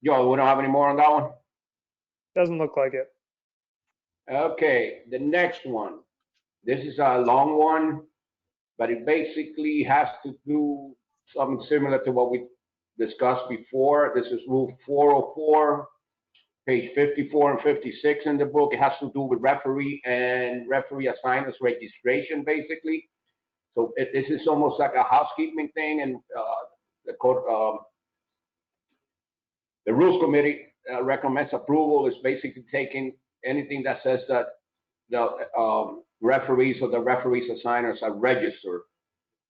Joe, we don't have any more on that one? Doesn't look like it. Okay, the next one. This is a long one, but it basically has to do something similar to what we discussed before. This is Rule 404, page 54 and 56 in the book. It has to do with referee and referee assigners registration, basically. So this is almost like a housekeeping thing, and the Rules Committee recommends approval. Is basically taking anything that says that the referees or the referees assigners are registered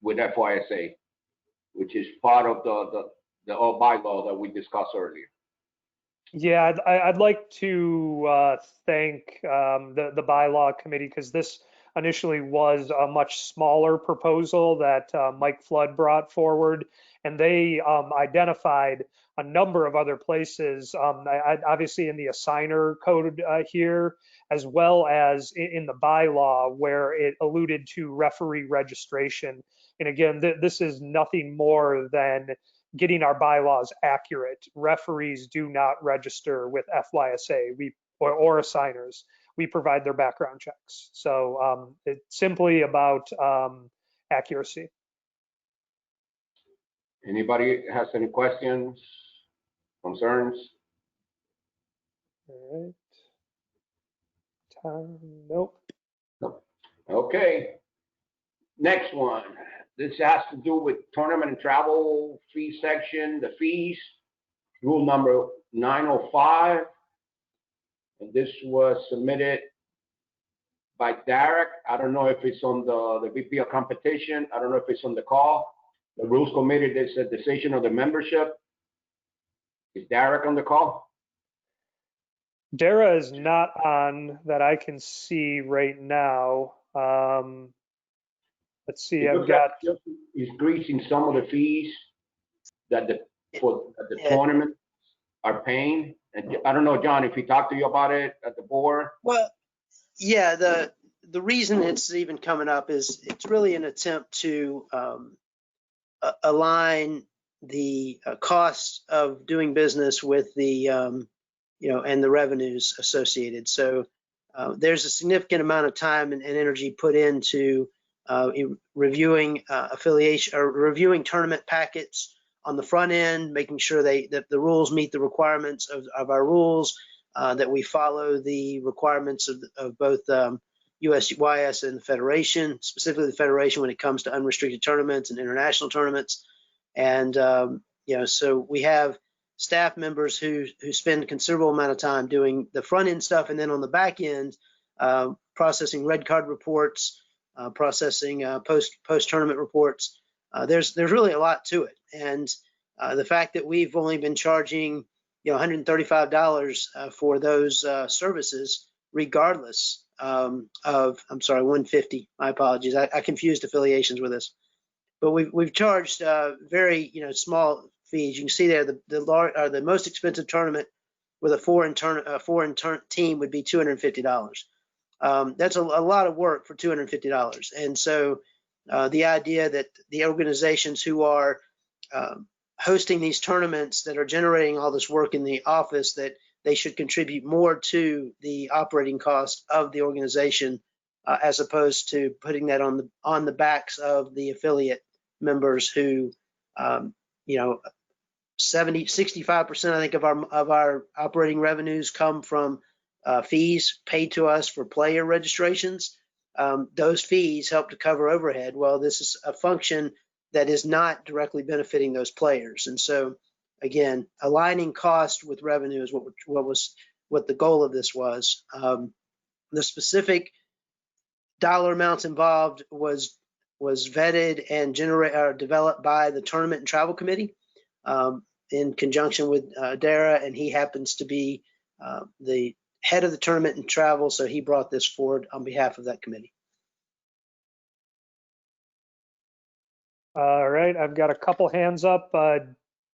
with FYSA, which is part of the bylaw that we discussed earlier. Yeah, I'd like to thank the bylaw committee because this initially was a much smaller proposal that Mike Flood brought forward, and they identified a number of other places, obviously in the assigner code here, as well as in the bylaw where it alluded to referee registration. And again, this is nothing more than getting our bylaws accurate. Referees do not register with FYSA or assigners. We provide their background checks. So it's simply about accuracy. Anybody has any questions, concerns? All right. Nope. No. Okay. Next one. This has to do with tournament and travel fee section, the fees, rule number 905. And this was submitted by Derek. I don't know if it's on the VP of competition. I don't know if it's on the call. The Rules Committee, there's a decision of the membership. Is Derek on the call? Dara is not on that I can see right now. Let's see, I've got. He's greasing some of the fees that the tournament are paying. And I don't know, John, if he talked to you about it at the board. Well, yeah, the reason it's even coming up is it's really an attempt to align the costs of doing business with the and the revenues associated. So there's a significant amount of time and energy put into reviewing affiliation or reviewing tournament packets on the front end, making sure that the rules meet the requirements of our rules, that we follow the requirements of both USYS and the Federation, specifically the Federation when it comes to unrestricted tournaments and international tournaments. And so we have staff members who spend a considerable amount of time doing the front end stuff, and then on the back end, processing red card reports, processing post tournament reports. There's really a lot to it, and the fact that we've only been charging $135 for those services, regardless of, I'm sorry, 150. My apologies. I confused affiliations with this, but we've charged very small fees. You can see there the most expensive tournament with a foreign team would be $250. That's a lot of work for $250, and so the idea that the organizations who are hosting these tournaments that are generating all this work in the office, that they should contribute more to the operating cost of the organization as opposed to putting that on the backs of the affiliate members who 65% I think of our operating revenues come from fees paid to us for player registrations. Those fees help to cover overhead. Well, this is a function that is not directly benefiting those players. And so, again, aligning cost with revenue is what the goal of this was. The specific dollar amounts involved was vetted and developed by the Tournament and Travel Committee in conjunction with Dara, and he happens to be the head of the Tournament and Travel, so he brought this forward on behalf of that committee. All right, I've got a couple hands up.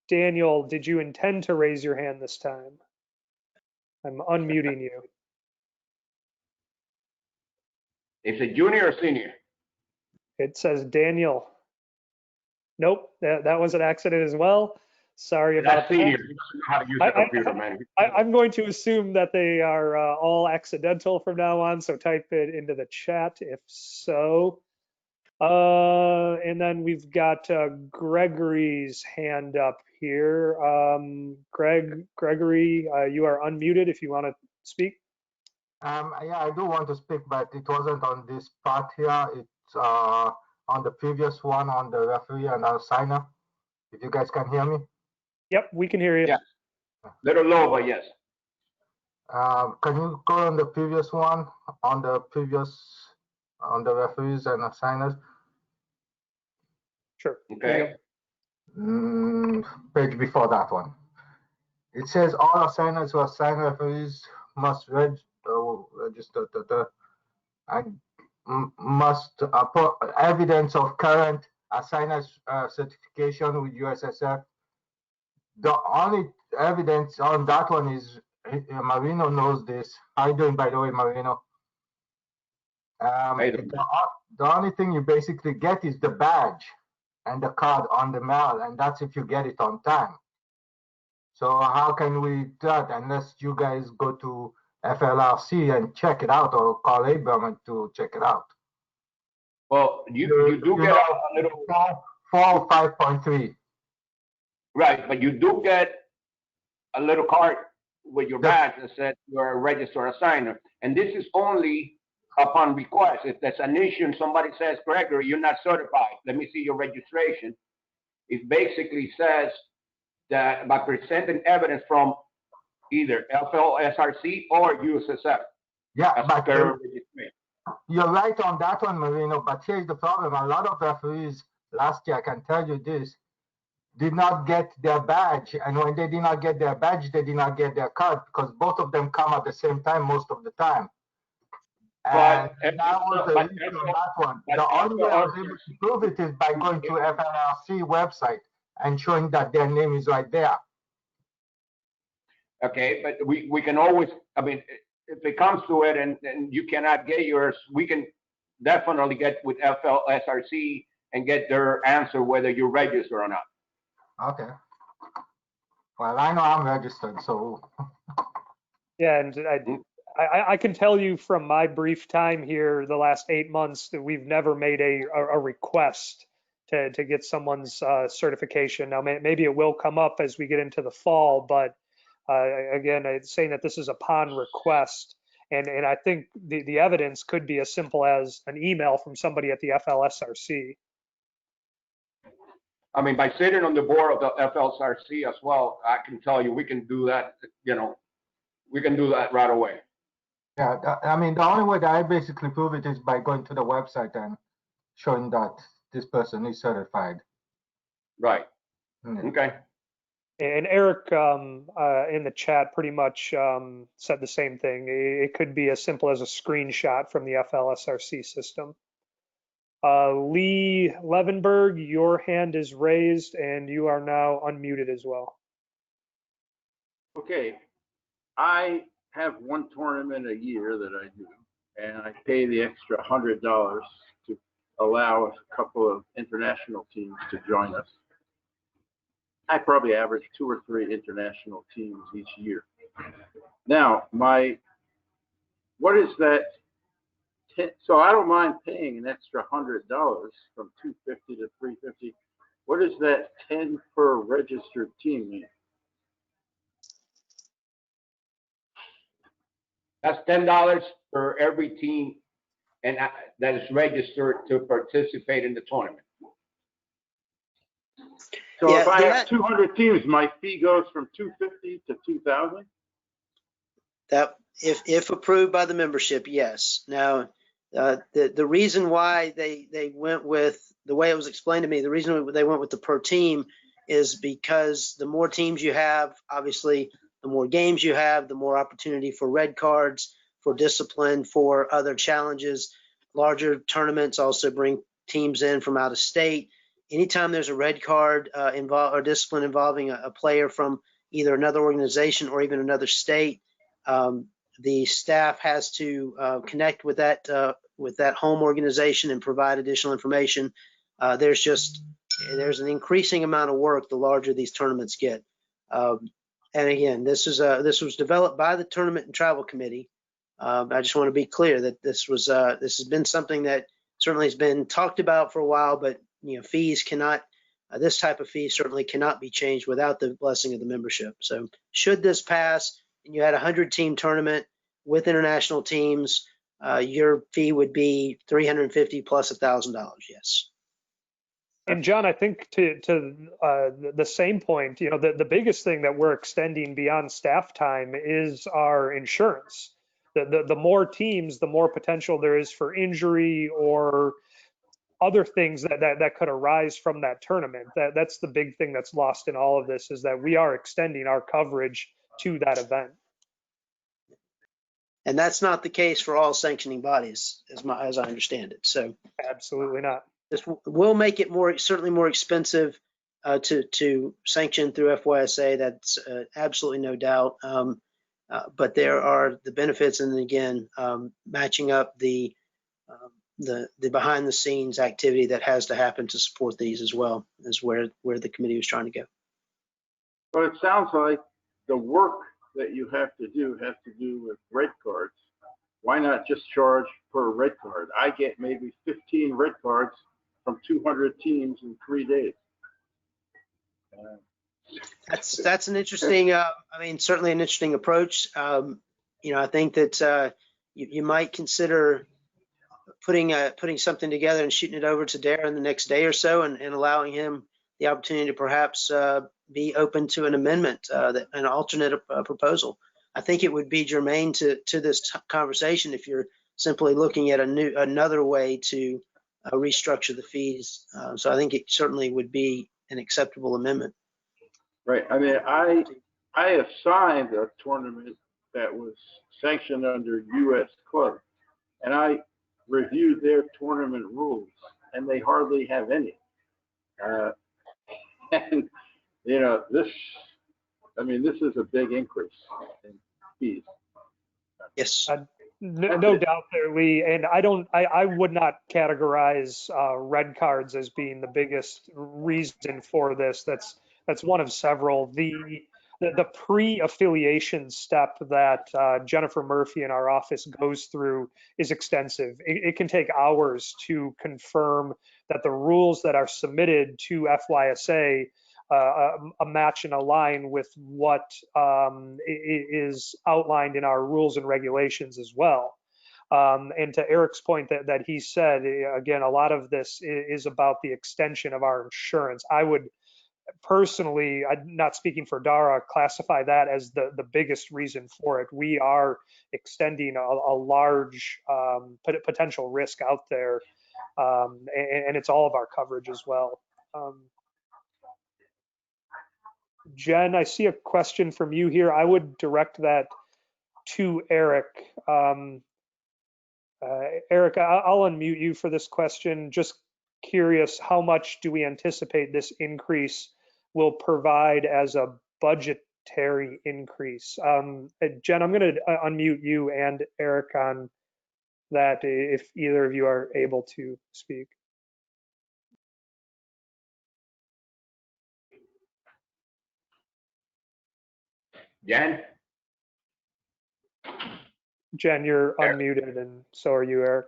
Daniel, did you intend to raise your hand this time? I'm unmuting you. Is it junior or senior? It says Daniel. Nope, that was an accident as well. Sorry about That's senior. that. You don't know how to use the computer, man. I'm going to assume that they are all accidental from now on, so type it into the chat if so. And then we've got Gregory's hand up here. Gregory, you are unmuted if you want to speak. Yeah, I do want to speak, but it wasn't on this part here. It's on the previous one on the referee and our signer. If you guys can hear me. Yep, we can hear you. Yeah. Little low, but yes. Can you go on the previous one, on the referees and assigners? Sure. Okay. Page before that one. It says all assigners who assign referees must register and must put evidence of current assigners certification with USSF. The only evidence on that one is Marino knows this. How you doing, by the way, Marino? The only thing you basically get is the badge and the card on the mail, and that's if you get it on time. So how can we do that unless you guys go to FLRC and check it out, or call Abraham to check it out? Well, you do get a little 4.5.3. right, but you do get a little card with your badge that says you're a registered assigner, and this is only upon request. If there's an issue and somebody says, Gregory, you're not certified, let me see your registration. It basically says that by presenting evidence from either FLSRC or USSF. Yeah, but you're right on that one, Marino, but here's the problem. A lot of referees last year, I can tell you this, did not get their badge, and when they did not get their badge, they did not get their card, because both of them come at the same time most of the time. And that was the issue on that one. The only way I was able to prove it is by going to FLRC website and showing that their name is right there. Okay, but we can always, I mean, if it comes to it and you cannot get yours, we can definitely get with FLSRC and get their answer whether you're registered or not. Okay. Well, I know I'm registered, so. Yeah, and I can tell you from my brief time here, the last 8 months, that we've never made a request to get someone's certification. Now, maybe it will come up as we get into the fall, but again, it's saying that this is upon request. And I think the evidence could be as simple as an email from somebody at the FLSRC. I mean, by sitting on the board of the FLSRC as well, I can tell you we can do that, we can do that right away. Yeah, I mean, the only way that I basically prove it is by going to the website and showing that this person is certified. Right. Yeah. Okay. And Eric in the chat pretty much said the same thing. It could be as simple as a screenshot from the FLSRC system. Lee Levenberg, your hand is raised and you are now unmuted as well. Okay, I have one tournament a year that I do, and I pay the extra $100 to allow a couple of international teams to join us. I probably average 2 or 3 international teams each year. Now, what is that? So I don't mind paying an extra $100 from $250 to $350. What does that 10 per registered team mean? That's $10 for every team and that is registered to participate in the tournament. So Yeah, if I that- have 200 teams, my fee goes from $250 to $2,000? That if approved by the membership, yes. Now, the reason why they went with the way it was explained to me, the reason they went with the per team is because the more teams you have, obviously, the more games you have, the more opportunity for red cards, for discipline, for other challenges. Larger tournaments also bring teams in from out of state. Anytime there's a red card or discipline involving a player from either another organization or even another state, the staff has to connect with that home organization and provide additional information. There's an increasing amount of work the larger these tournaments get. And again, this was developed by the Tournament and Travel Committee. I just want to be clear that this has been something that certainly has been talked about for a while, but fees cannot. This type of fee certainly cannot be changed without the blessing of the membership. So should this pass and you had a 100-team tournament with international teams, your fee would be $350 plus $1,000. Yes. And John, I think to the same point, the biggest thing that we're extending beyond staff time is our insurance. The more teams, the more potential there is for injury or other things that could arise from that tournament. That's the big thing that's lost in all of this, is that we are extending our coverage to that event. And that's not the case for all sanctioning bodies, as I understand it. So absolutely not. This will make it certainly more expensive to sanction through FYSA. That's absolutely no doubt. But there are the benefits, and again, matching up the behind the scenes activity that has to happen to support these as well, is where the committee was trying to go. But it sounds like the work that you have to do has to do with red cards. Why not just charge per red card? I get maybe 15 red cards from 200 teams in 3 days. That's an interesting, certainly an interesting approach. I think that you might consider putting something together and shooting it over to Darren the next day or so, and allowing him the opportunity to perhaps be open to an amendment, an alternate proposal. I think it would be germane to this conversation if you're simply looking at another way to restructure the fees. So I think it certainly would be an acceptable amendment. Right. I mean, I assigned a tournament that was sanctioned under U.S. Club, and I reviewed their tournament rules, and they hardly have any. And this is a big increase in fees. Yes. No doubt there, Lee. And I would not categorize red cards as being the biggest reason for this. That's one of several. The pre-affiliation step that Jennifer Murphy in our office goes through is extensive. It can take hours to confirm that the rules that are submitted to FYSA a match and align with what is outlined in our rules and regulations as well. And to Eric's point that he said, again, a lot of this is about the extension of our insurance. I would personally, I'm not speaking for Dara, classify that as the biggest reason for it. We are extending a large potential risk out there, and it's all of our coverage as well. Jen, I see a question from you here. I would direct that to Eric. Eric, I'll unmute you for this question. Just curious, how much do we anticipate this increase will provide as a budgetary increase? Jen, I'm going to unmute you and Eric on that if either of you are able to speak. Jen? Jen, you're Eric. unmuted, and so are you, Eric.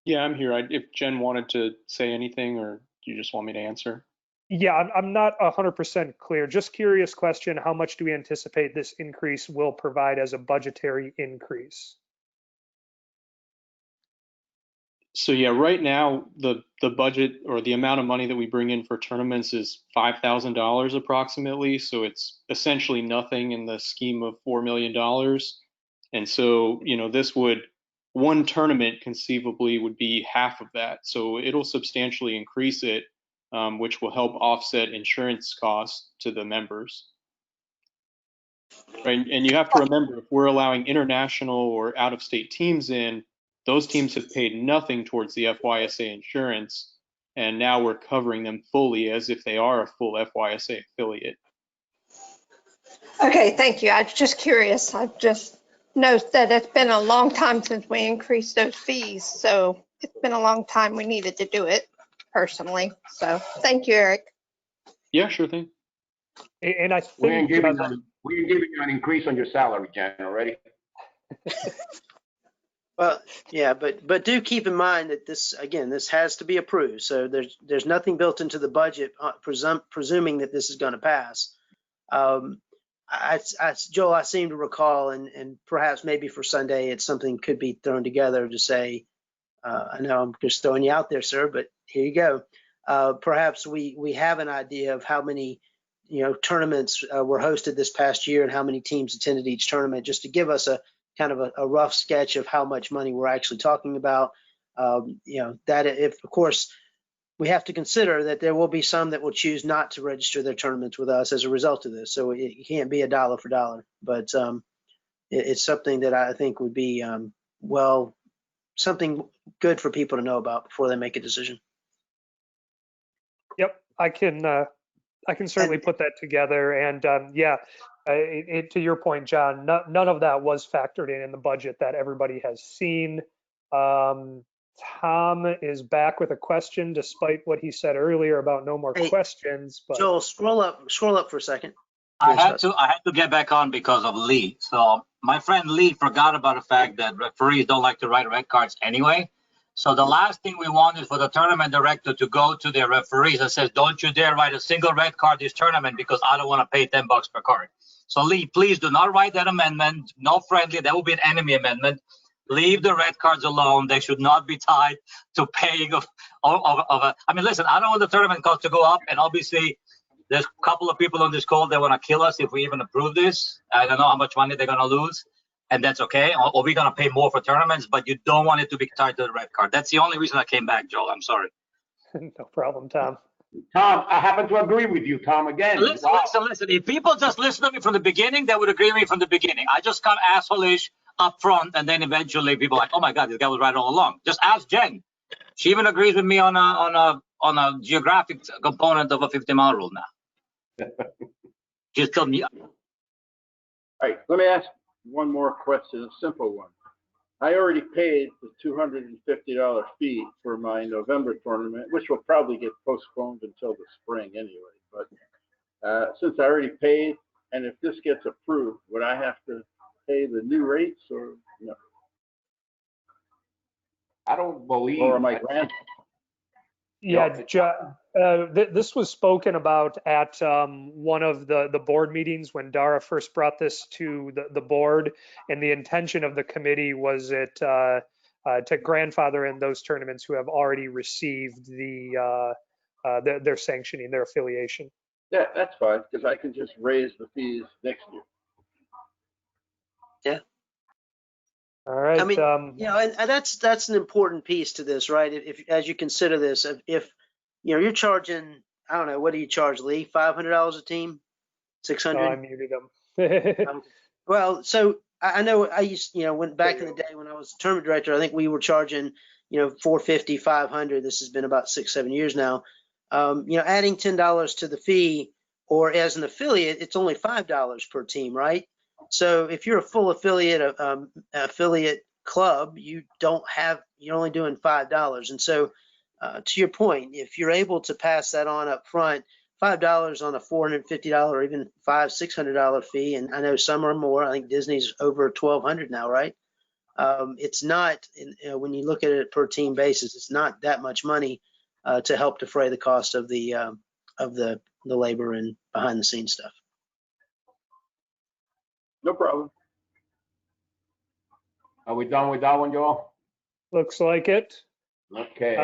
Yeah, I'm here. If Jen wanted to say anything, or do you just want me to answer? Yeah, I'm not 100% clear. Just curious question, how much do we anticipate this increase will provide as a budgetary increase? So yeah, right now the budget or the amount of money that we bring in for tournaments is $5,000 approximately. So it's essentially nothing in the scheme of $4 million. And so, you know, this would, one tournament conceivably would be half of that. So it'll substantially increase it, which will help offset insurance costs to the members. Right? And you have to remember, if we're allowing international or out-of-state teams in, those teams have paid nothing towards the FYSA insurance, and now we're covering them fully as if they are a full FYSA affiliate. Okay, thank you. I was just curious. I just noticed that it's been a long time since we increased those fees, so it's been a long time we needed to do it personally. So thank you, Eric. Yeah, sure thing. And I We ain't think giving you an increase on your salary, Jen, already. Well, yeah, but do keep in mind that this, again, this has to be approved. So there's nothing built into the budget, presuming that this is going to pass. Joel, I seem to recall, and perhaps maybe for Sunday, it's something could be thrown together to say, I know I'm just throwing you out there, sir, but here you go. Perhaps we have an idea of how many, tournaments were hosted this past year and how many teams attended each tournament, just to give us a kind of a rough sketch of how much money we're actually talking about. That if, of course, we have to consider that there will be some that will choose not to register their tournaments with us as a result of this. So it can't be a dollar for dollar, but it's something that I think would be, something good for people to know about before they make a decision. Yep, I can certainly put that together. And to your point, John, none of that was factored in the budget that everybody has seen. Tom is back with a question, despite what he said earlier about no more questions. But Joel, scroll up for a second. I had to get back on because of Lee. So my friend Lee forgot about the fact that referees don't like to write red cards anyway. So the last thing we want is for the tournament director to go to their referees and says, don't you dare write a single red card this tournament because I don't want to pay $10 per card. So Lee, please do not write that amendment. No friendly, that will be an enemy amendment. Leave the red cards alone. They should not be tied to paying I mean, listen, I don't want the tournament cost to go up, and obviously there's a couple of people on this call that want to kill us if we even approve this. I don't know how much money they're going to lose. And that's okay. Or we're going to pay more for tournaments, but you don't want it to be tied to the red card. That's the only reason I came back, Joel. I'm sorry. No problem, Tom. Tom, I happen to agree with you, Tom, again. Listen. If people just listen to me from the beginning, they would agree with me from the beginning. I just got asshole-ish up front, and then eventually people are like, oh my God, this guy was right all along. Just ask Jen. She even agrees with me on a geographic component of a 50-mile rule now. Just tell me. All right, let me ask one more question, a simple one. I already paid the $250 fee for my November tournament, which will probably get postponed until the spring anyway. But since I already paid, and if this gets approved, would I have to pay the new rates or no? I don't believe. Or am I grandfathered? Yeah, this was spoken about at one of the board meetings when Dara first brought this to the board, and the intention of the committee was to grandfather in those tournaments who have already received their sanctioning, their affiliation. Yeah, that's fine, because I can just raise the fees next year. All right. I mean, and that's an important piece to this, right? If as you consider this, if you're charging, I don't know, what do you charge, Lee? $500 a team, Oh, I 600? muted them. Well, so I know I used, went back in the day when I was tournament director, I think we were charging, 450, 500. This has been about 6-7 years now. Adding $10 to the fee, or as an affiliate, it's only $5 per team, right? So if you're a full affiliate club, you're only doing $5. And so to your point, if you're able to pass that on up front, $5 on a $450 or even $600 fee, and I know some are more. I think Disney's over $1,200 now, right? It's not, when you look at it per team basis, it's not that much money to help defray the cost of the labor and behind the scenes stuff. No problem. Are we done with that one, Joel? Looks like it. Okay.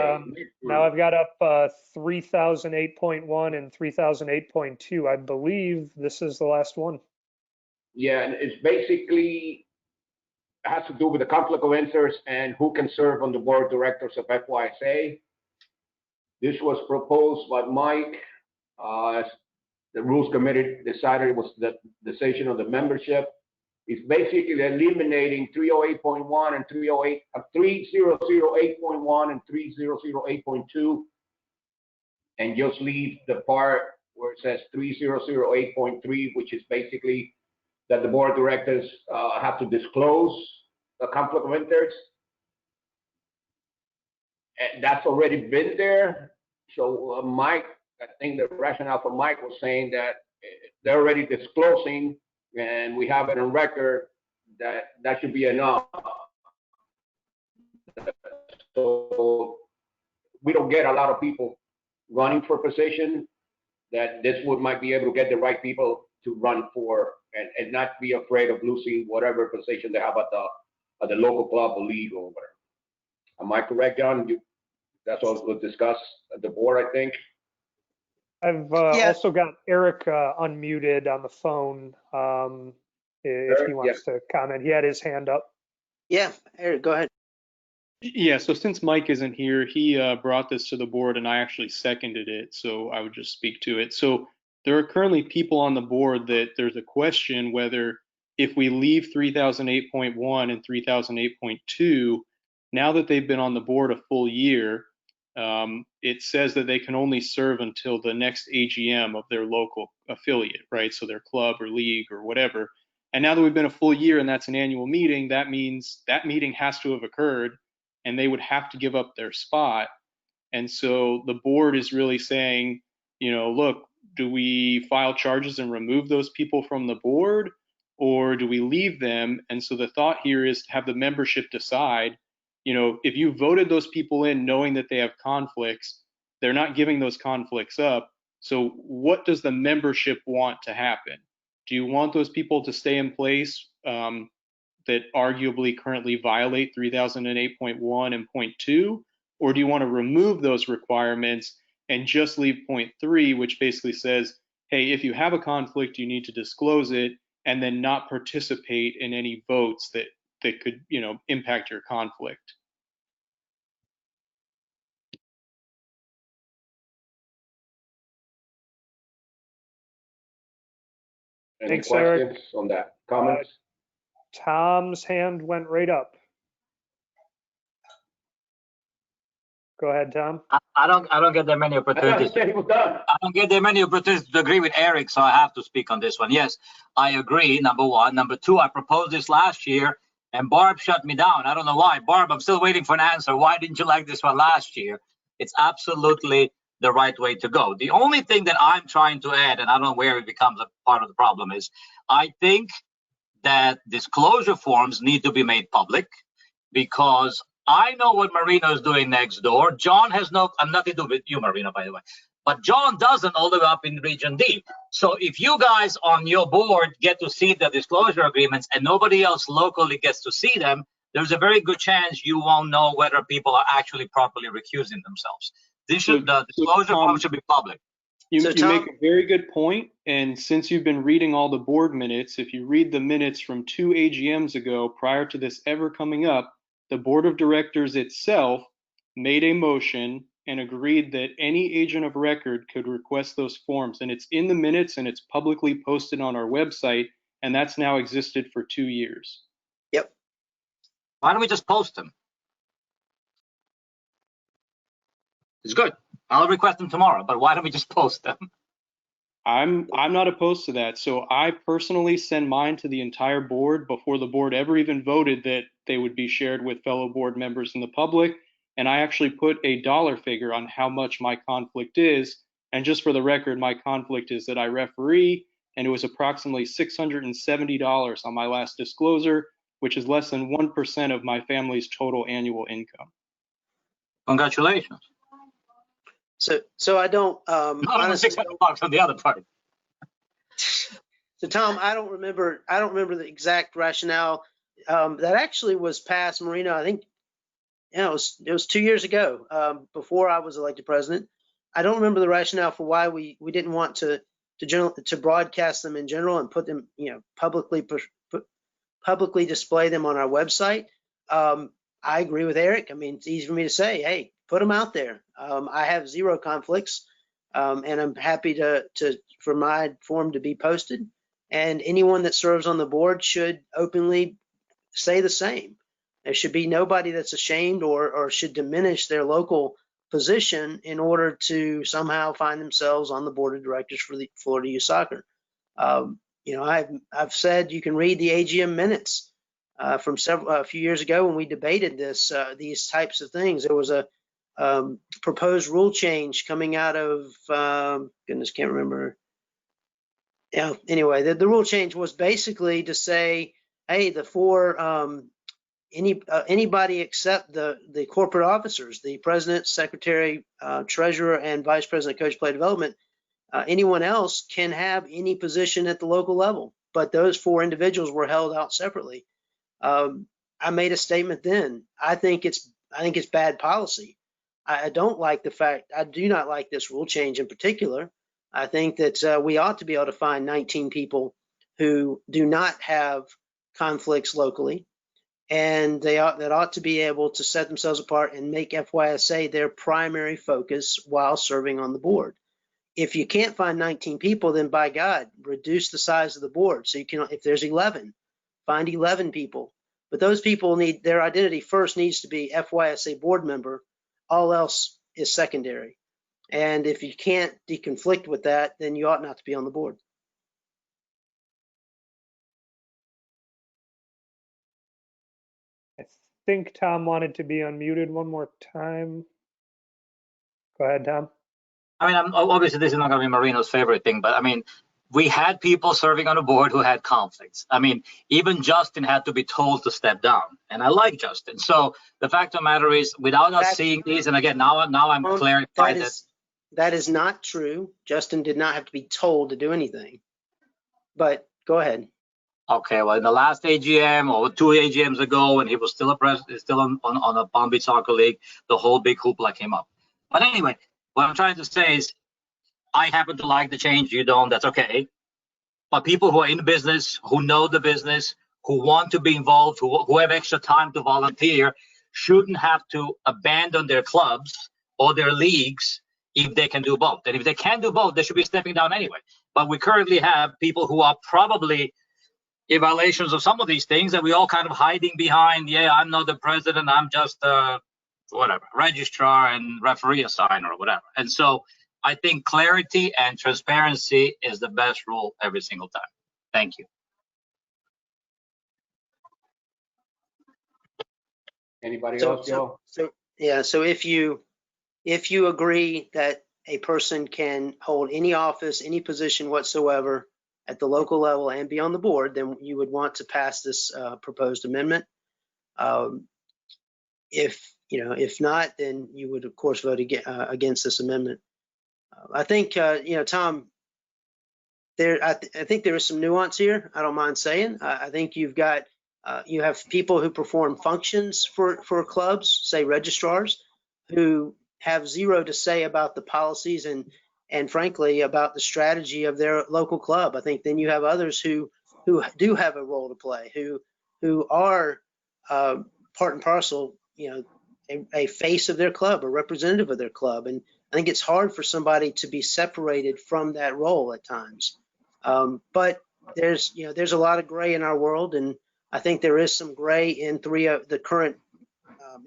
Now I've got up 3008.1 and 3008.2. I believe this is the last one. Yeah, and it's basically has to do with the conflict of interest and who can serve on the board of directors of FYSA. This was proposed by Mike. The rules committee decided it was the decision of the membership. It's basically eliminating 308.1 and 3008.1 and 3008.2, and just leave the part where it says 3008.3, which is basically that the board of directors have to disclose the conflict of interest. And that's already been there. So Mike, I think the rationale for Mike was saying that they're already disclosing, and we have it on record that should be enough. So we don't get a lot of people running for position, that this might be able to get the right people to run for and not be afraid of losing whatever position they have at the local club or league or whatever. Am I correct, John? That's what was discussed at the board, I think. I've also got Eric unmuted on the phone. If he wants to comment, he had his hand up. Yeah, Eric, go ahead. Yeah, so since Mike isn't here, he brought this to the board and I actually seconded it, so I would just speak to it. So there are currently people on the board that there's a question whether if we leave 3008.1 and 3008.2, now that they've been on the board a full year, it says that they can only serve until the next AGM of their local affiliate, right? So their club or league or whatever. And now that we've been a full year and that's an annual meeting, that means that meeting has to have occurred and they would have to give up their spot. And so the board is really saying, look, do we file charges and remove those people from the board, or do we leave them? And so the thought here is to have the membership decide, if you voted those people in knowing that they have conflicts, they're not giving those conflicts up. So what does the membership want to happen? Do you want those people to stay in place that arguably currently violate 3008.1 and 0.2, or do you want to remove those requirements and just leave 0.3, which basically says, hey, if you have a conflict, you need to disclose it and then not participate in any votes that could, impact your conflict? Any Thanks, questions Eric. on that? Comments? Tom's hand went right up. Go ahead, Tom. I don't get that many opportunities. I don't get that many opportunities to agree with Eric, so I have to speak on this one. Yes, I agree, number one. Number two, I proposed this last year, and Barb shut me down. I don't know why. Barb, I'm still waiting for an answer. Why didn't you like this one last year? It's absolutely the right way to go. The only thing that I'm trying to add, and I don't know where it becomes a part of the problem, is I think that disclosure forms need to be made public, because I know what Marino is doing next door. John has nothing to do with you, Marino, by the way. But John doesn't, all the way up in Region D. So if you guys on your board get to see the disclosure agreements and nobody else locally gets to see them, there's a very good chance you won't know whether people are actually properly recusing themselves. The disclosure form should be public. You So, Tom- make a very good point, and since you've been reading all the board minutes, if you read the minutes from 2 AGMs ago prior to this ever coming up, the board of directors itself made a motion and agreed that any agent of record could request those forms, and it's in the minutes and it's publicly posted on our website, and that's now existed for 2 years. Yep. Why don't we just post them? It's good. I'll request them tomorrow, but why don't we just post them? I'm not opposed to that. So I personally send mine to the entire board before the board ever even voted that they would be shared with fellow board members and the public. And I actually put a dollar figure on how much my conflict is. And just for the record, my conflict is that I referee, and it was approximately $670 on my last disclosure, which is less than 1% of my family's total annual income. Congratulations. So I don't, Not honestly, $600 on the other part. so Tom, I don't remember the exact rationale. That actually was passed, Marino, I think, it was 2 years ago, before I was elected president. I don't remember the rationale for why we didn't want to broadcast them in general and put them, publicly display them on our website. I agree with Eric. I mean, it's easy for me to say, hey, put them out there. I have zero conflicts, and I'm happy for my form to be posted. And anyone that serves on the board should openly say the same. There should be nobody that's ashamed or should diminish their local position in order to somehow find themselves on the board of directors for the Florida Youth Soccer. I've said you can read the AGM minutes from a few years ago when we debated these types of things. There was a proposed rule change coming out of goodness, can't remember. Yeah. Anyway, the rule change was basically to say, hey, anybody except the corporate officers, the president, secretary, treasurer, and vice president, coach, play development, anyone else can have any position at the local level. But those 4 individuals were held out separately. I made a statement then. I think it's bad policy. I don't like the fact. I do not like this rule change in particular. I think that we ought to be able to find 19 people who do not have conflicts locally, and that ought to be able to set themselves apart and make FYSA their primary focus while serving on the board. If you can't find 19 people, then by God, reduce the size of the board. So you can, if there's 11, find 11 people. But those people need, their identity first needs to be FYSA board member. All else is secondary. And if you can't deconflict with that, then you ought not to be on the board. I think Tom wanted to be unmuted one more time. Go ahead, Tom. I mean, obviously this is not going to be Marino's favorite thing, but I mean, we had people serving on the board who had conflicts. I mean, even Justin had to be told to step down, and I like Justin. So the fact of the matter is, without us seeing these, and again, now I'm clarified that is not true. Justin did not have to be told to do anything. But go ahead. Okay, well, in the last AGM or 2 AGMs ago, when he was still on a Palm Beach Soccer League, the whole big hoopla came up. But anyway, what I'm trying to say is, I happen to like the change. You don't, that's okay. But people who are in the business, who know the business, who want to be involved, who have extra time to volunteer, shouldn't have to abandon their clubs or their leagues if they can do both. And if they can do both, they should be stepping down anyway. But we currently have people who are probably in violations of some of these things, and we all kind of hiding behind, yeah, I'm not the president, I'm just whatever, registrar and referee assigner or whatever. And so I think clarity and transparency is the best rule every single time. Thank you. Anybody else, Joe? So if you agree that a person can hold any office, any position whatsoever at the local level and be on the board, then you would want to pass this proposed amendment. If not, then you would of course vote against this amendment. I think Tom, I think there is some nuance here. I don't mind saying. I think you have people who perform functions for clubs, say registrars, who have zero to say about the policies and and frankly about the strategy of their local club. I think then you have others who do have a role to play, who are part and parcel, a face of their club, a representative of their club. And I think it's hard for somebody to be separated from that role at times. But there's a lot of gray in our world, and I think there is some gray in the current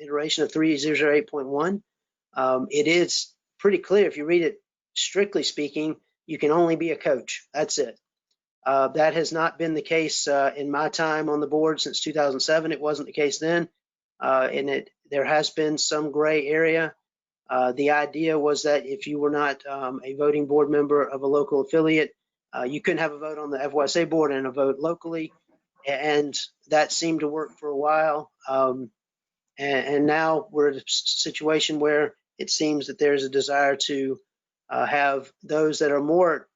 iteration of 3.008.1. It is pretty clear if you read it strictly speaking, you can only be a coach. That's it. That has not been the case in my time on the board since 2007. It wasn't the case then, and there has been some gray area. The idea was that if you were not a voting board member of a local affiliate, you couldn't have a vote on the FYSA board and a vote locally, and that seemed to work for a while. And now we're in a situation where it seems that there's a desire to have those that are more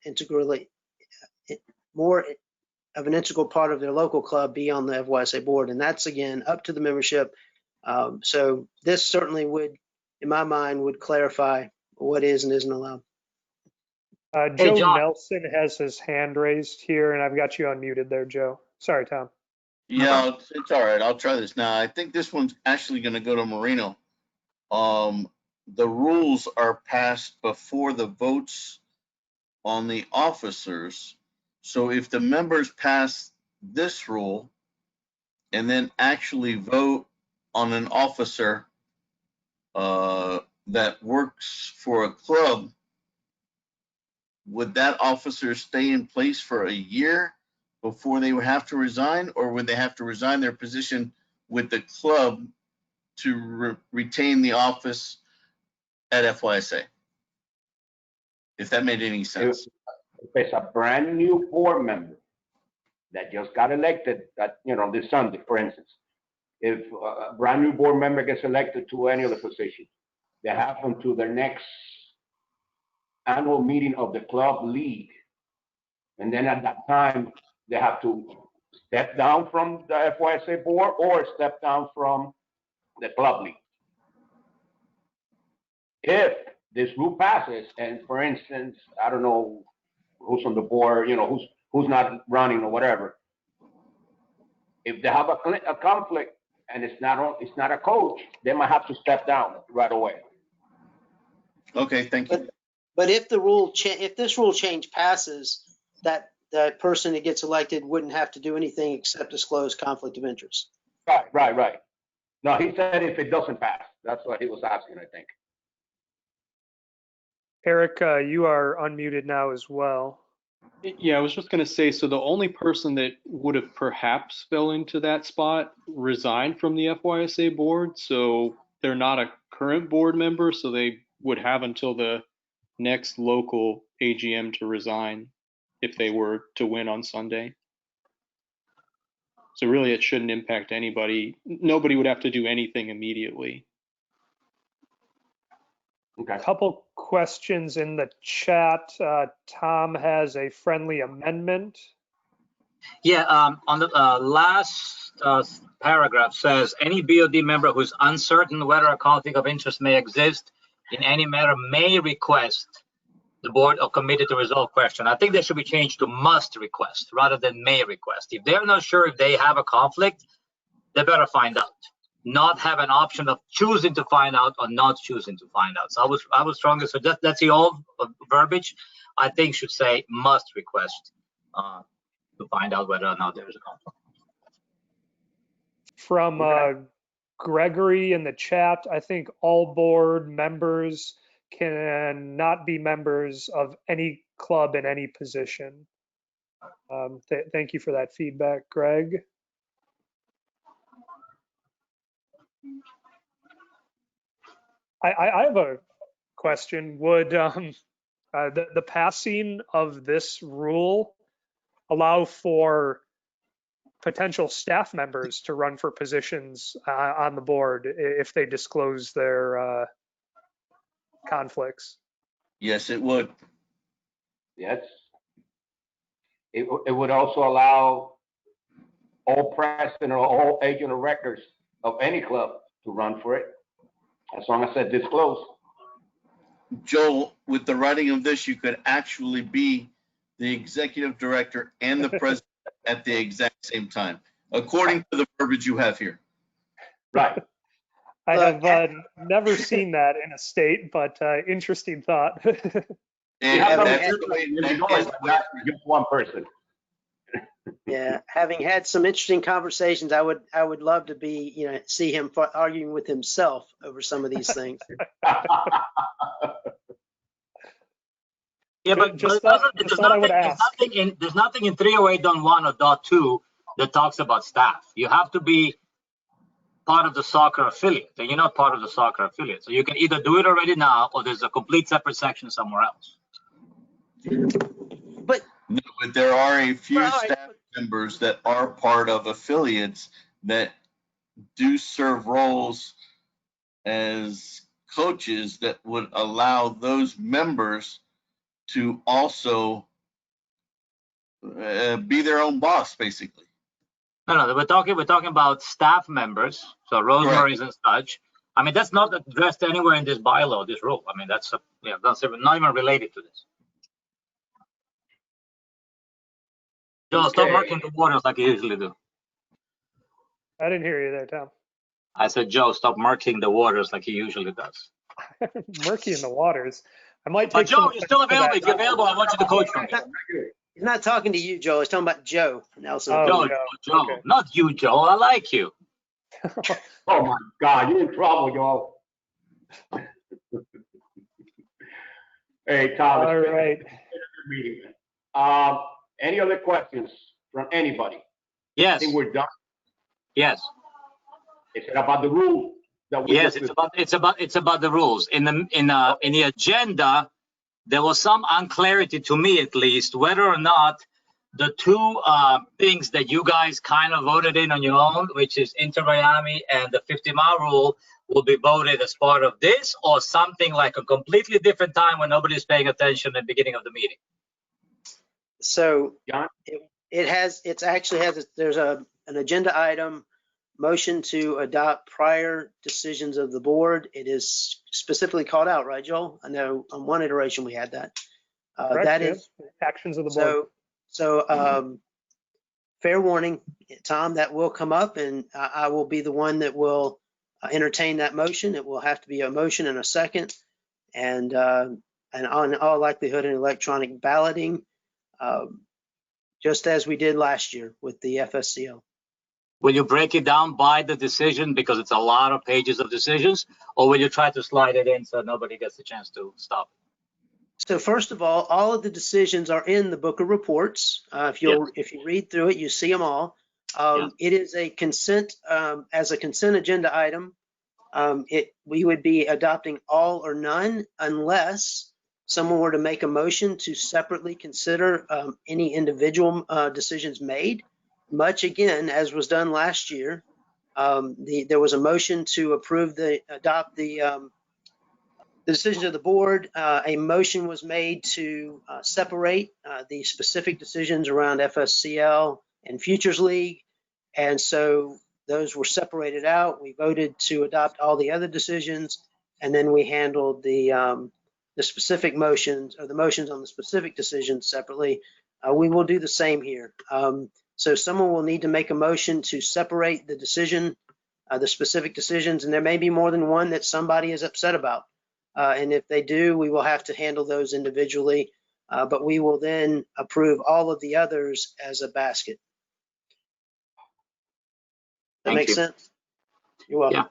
of an integral part of their local club be on the FYSA board, and that's again up to the membership. So this certainly would, in my mind, would clarify what is and isn't allowed. Joe John. Nelson has his hand raised here, and I've got you unmuted there, Joe. Sorry, Tom. Yeah, it's all right. I'll try this now. I think this one's actually going to go to Marino. The rules are passed before the votes on the officers. So if the members pass this rule and then actually vote on an officer that works for a club, would that officer stay in place for a year before they would have to resign, or would they have to resign their position with the club to retain the office at FYSA? If that made any sense. If it's a brand new board member that just got elected, this Sunday, for instance, if a brand new board member gets elected to any of the positions, they have until their next annual meeting of the club league. And then at that time, they have to step down from the FYSA board or step down from the club league. If this rule passes, and for instance, I don't know who's on the board, who's not running or whatever, if they have a conflict and it's not a coach, they might have to step down right away. Okay, thank you. But if this rule change passes, that person that gets elected wouldn't have to do anything except disclose conflict of interest. Right. No, he said if it doesn't pass. That's what he was asking, I think. Eric, you are unmuted now as well. Yeah, I was just going to say, so the only person that would have perhaps fell into that spot resigned from the FYSA board. So they're not a current board member, so they would have until the next local AGM to resign if they were to win on Sunday. So really, it shouldn't impact anybody. Nobody would have to do anything immediately. Okay. A couple questions in the chat. Tom has a friendly amendment. Yeah, on the last paragraph says, any BOD member who's uncertain whether a conflict of interest may exist in any matter may request the board or committee to resolve question. I think they should be changed to must request rather than may request. If they're not sure if they have a conflict, they better find out. Not have an option of choosing to find out or not choosing to find out. So I was stronger. So that's the old verbiage. I think should say must request to find out whether or not there is a conflict. From Gregory in the chat, I think all board members can not be members of any club in any position. Thank you for that feedback, Greg. I have a question. Would the passing of this rule allow for potential staff members to run for positions on the board if they disclose their conflicts? Yes, it would. Yes. It would also allow all president or all agent of records of any club to run for it, as long as it's disclosed. Joel, with the writing of this, you could actually be the executive director and the president at the exact same time, according to the verbiage you have here. Right. I Look, have never seen that in a state, but interesting thought. You have some That's interest in that Illinois, is but not just one person. Yeah, having had some interesting conversations, I would love to be, see him arguing with himself over some of these things. Yeah, but Just it thought- doesn't- just thought I would ask. there's nothing in 308.1 or .2 that talks about staff. You have to be part of the soccer affiliate, and you're not part of the soccer affiliate. So you can either do it already now, or there's a complete separate section somewhere else. But No, but there are a few Well, all right, staff members that are part of affiliates that do serve roles as coaches that would allow those members to also be their own boss, basically. No, we're talking about staff members, so Rosemary's and such. I mean, that's not addressed anywhere in this bylaw, this rule. I mean, that's not even related to this. Joe, stop Okay. murking the waters like you usually do. I didn't hear you there, Tom. I said, Joe, stop murking the waters like he usually does. Murky in the waters. I might But take Joe, some you're still offense to available. that. If you're available, I want you to coach for me. he's not talking to you, Joe. He's talking about Joe Nelson. Oh, Joe, okay. not you, Joe. I like you. Oh my God, you're in trouble, y'all. Hey, Tom. All it's been right. a meeting. Any other questions from anybody? I Yes, think we're done. yes, Is it about the rule that we yes. just It's about the rules. In the agenda, there was some unclarity to me, at least, whether or not the two things that you guys kind of voted in on your own, which is Inter-Miami and the 50-mile rule, will be voted as part of this, or something like a completely different time when nobody's paying attention at the beginning of the meeting. So John? there's an agenda item, motion to adopt prior decisions of the board. It is specifically called out, right, Joel? I know on one iteration we had that. Correct, That yeah. is Actions of the board. so fair warning, Tom, that will come up, and I will be the one that will entertain that motion. It will have to be a motion and a second, and on all likelihood, an electronic balloting, just as we did last year with the FSCL. Will you break it down by the decision, because it's a lot of pages of decisions, or will you try to slide it in so nobody gets a chance to stop? So first of all of the decisions are in the book of reports. If you read through it, you see them all. It is a consent, as a consent agenda item. We would be adopting all or none unless someone were to make a motion to separately consider any individual decisions made. Much again, as was done last year, there was a motion to adopt the decisions of the board. A motion was made to separate the specific decisions around FSCL and Futures League. And so those were separated out. We voted to adopt all the other decisions, and then we handled the specific motions, or the motions on the specific decisions separately. We will do the same here. So someone will need to make a motion to separate the decision, the specific decisions, and there may be more than one that somebody is upset about. And if they do, we will have to handle those individually, but we will then approve all of the others as a basket. That Thank makes you. sense? You're welcome. Yeah.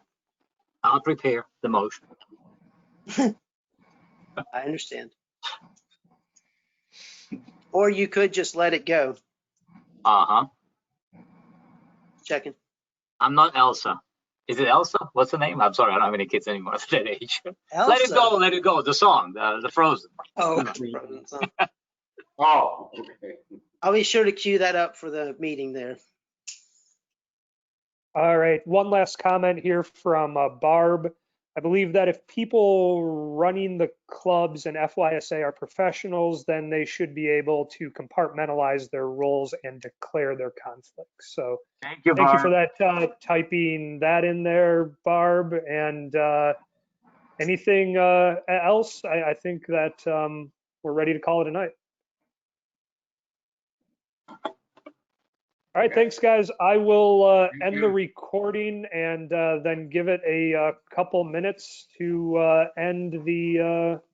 I'll prepare the motion. I understand. Or you could just let it go. Uh-huh. Checking. I'm not Elsa. Is it Elsa? What's the name? I'm sorry, I don't have any kids anymore at that age. Elsa. Let it go. The song, the Frozen. Oh, Oh, okay. I'll be sure to cue that up for the meeting there. All right, one last comment here from Barb. I believe that if people running the clubs and FYSA are professionals, then they should be able to compartmentalize their roles and declare their conflicts. So Thank you, thank you Barb. for that, typing that in there, Barb. And Anything else? I think that we're ready to call it a night. All right, thanks, guys. I will end the recording and then give it a couple minutes to end the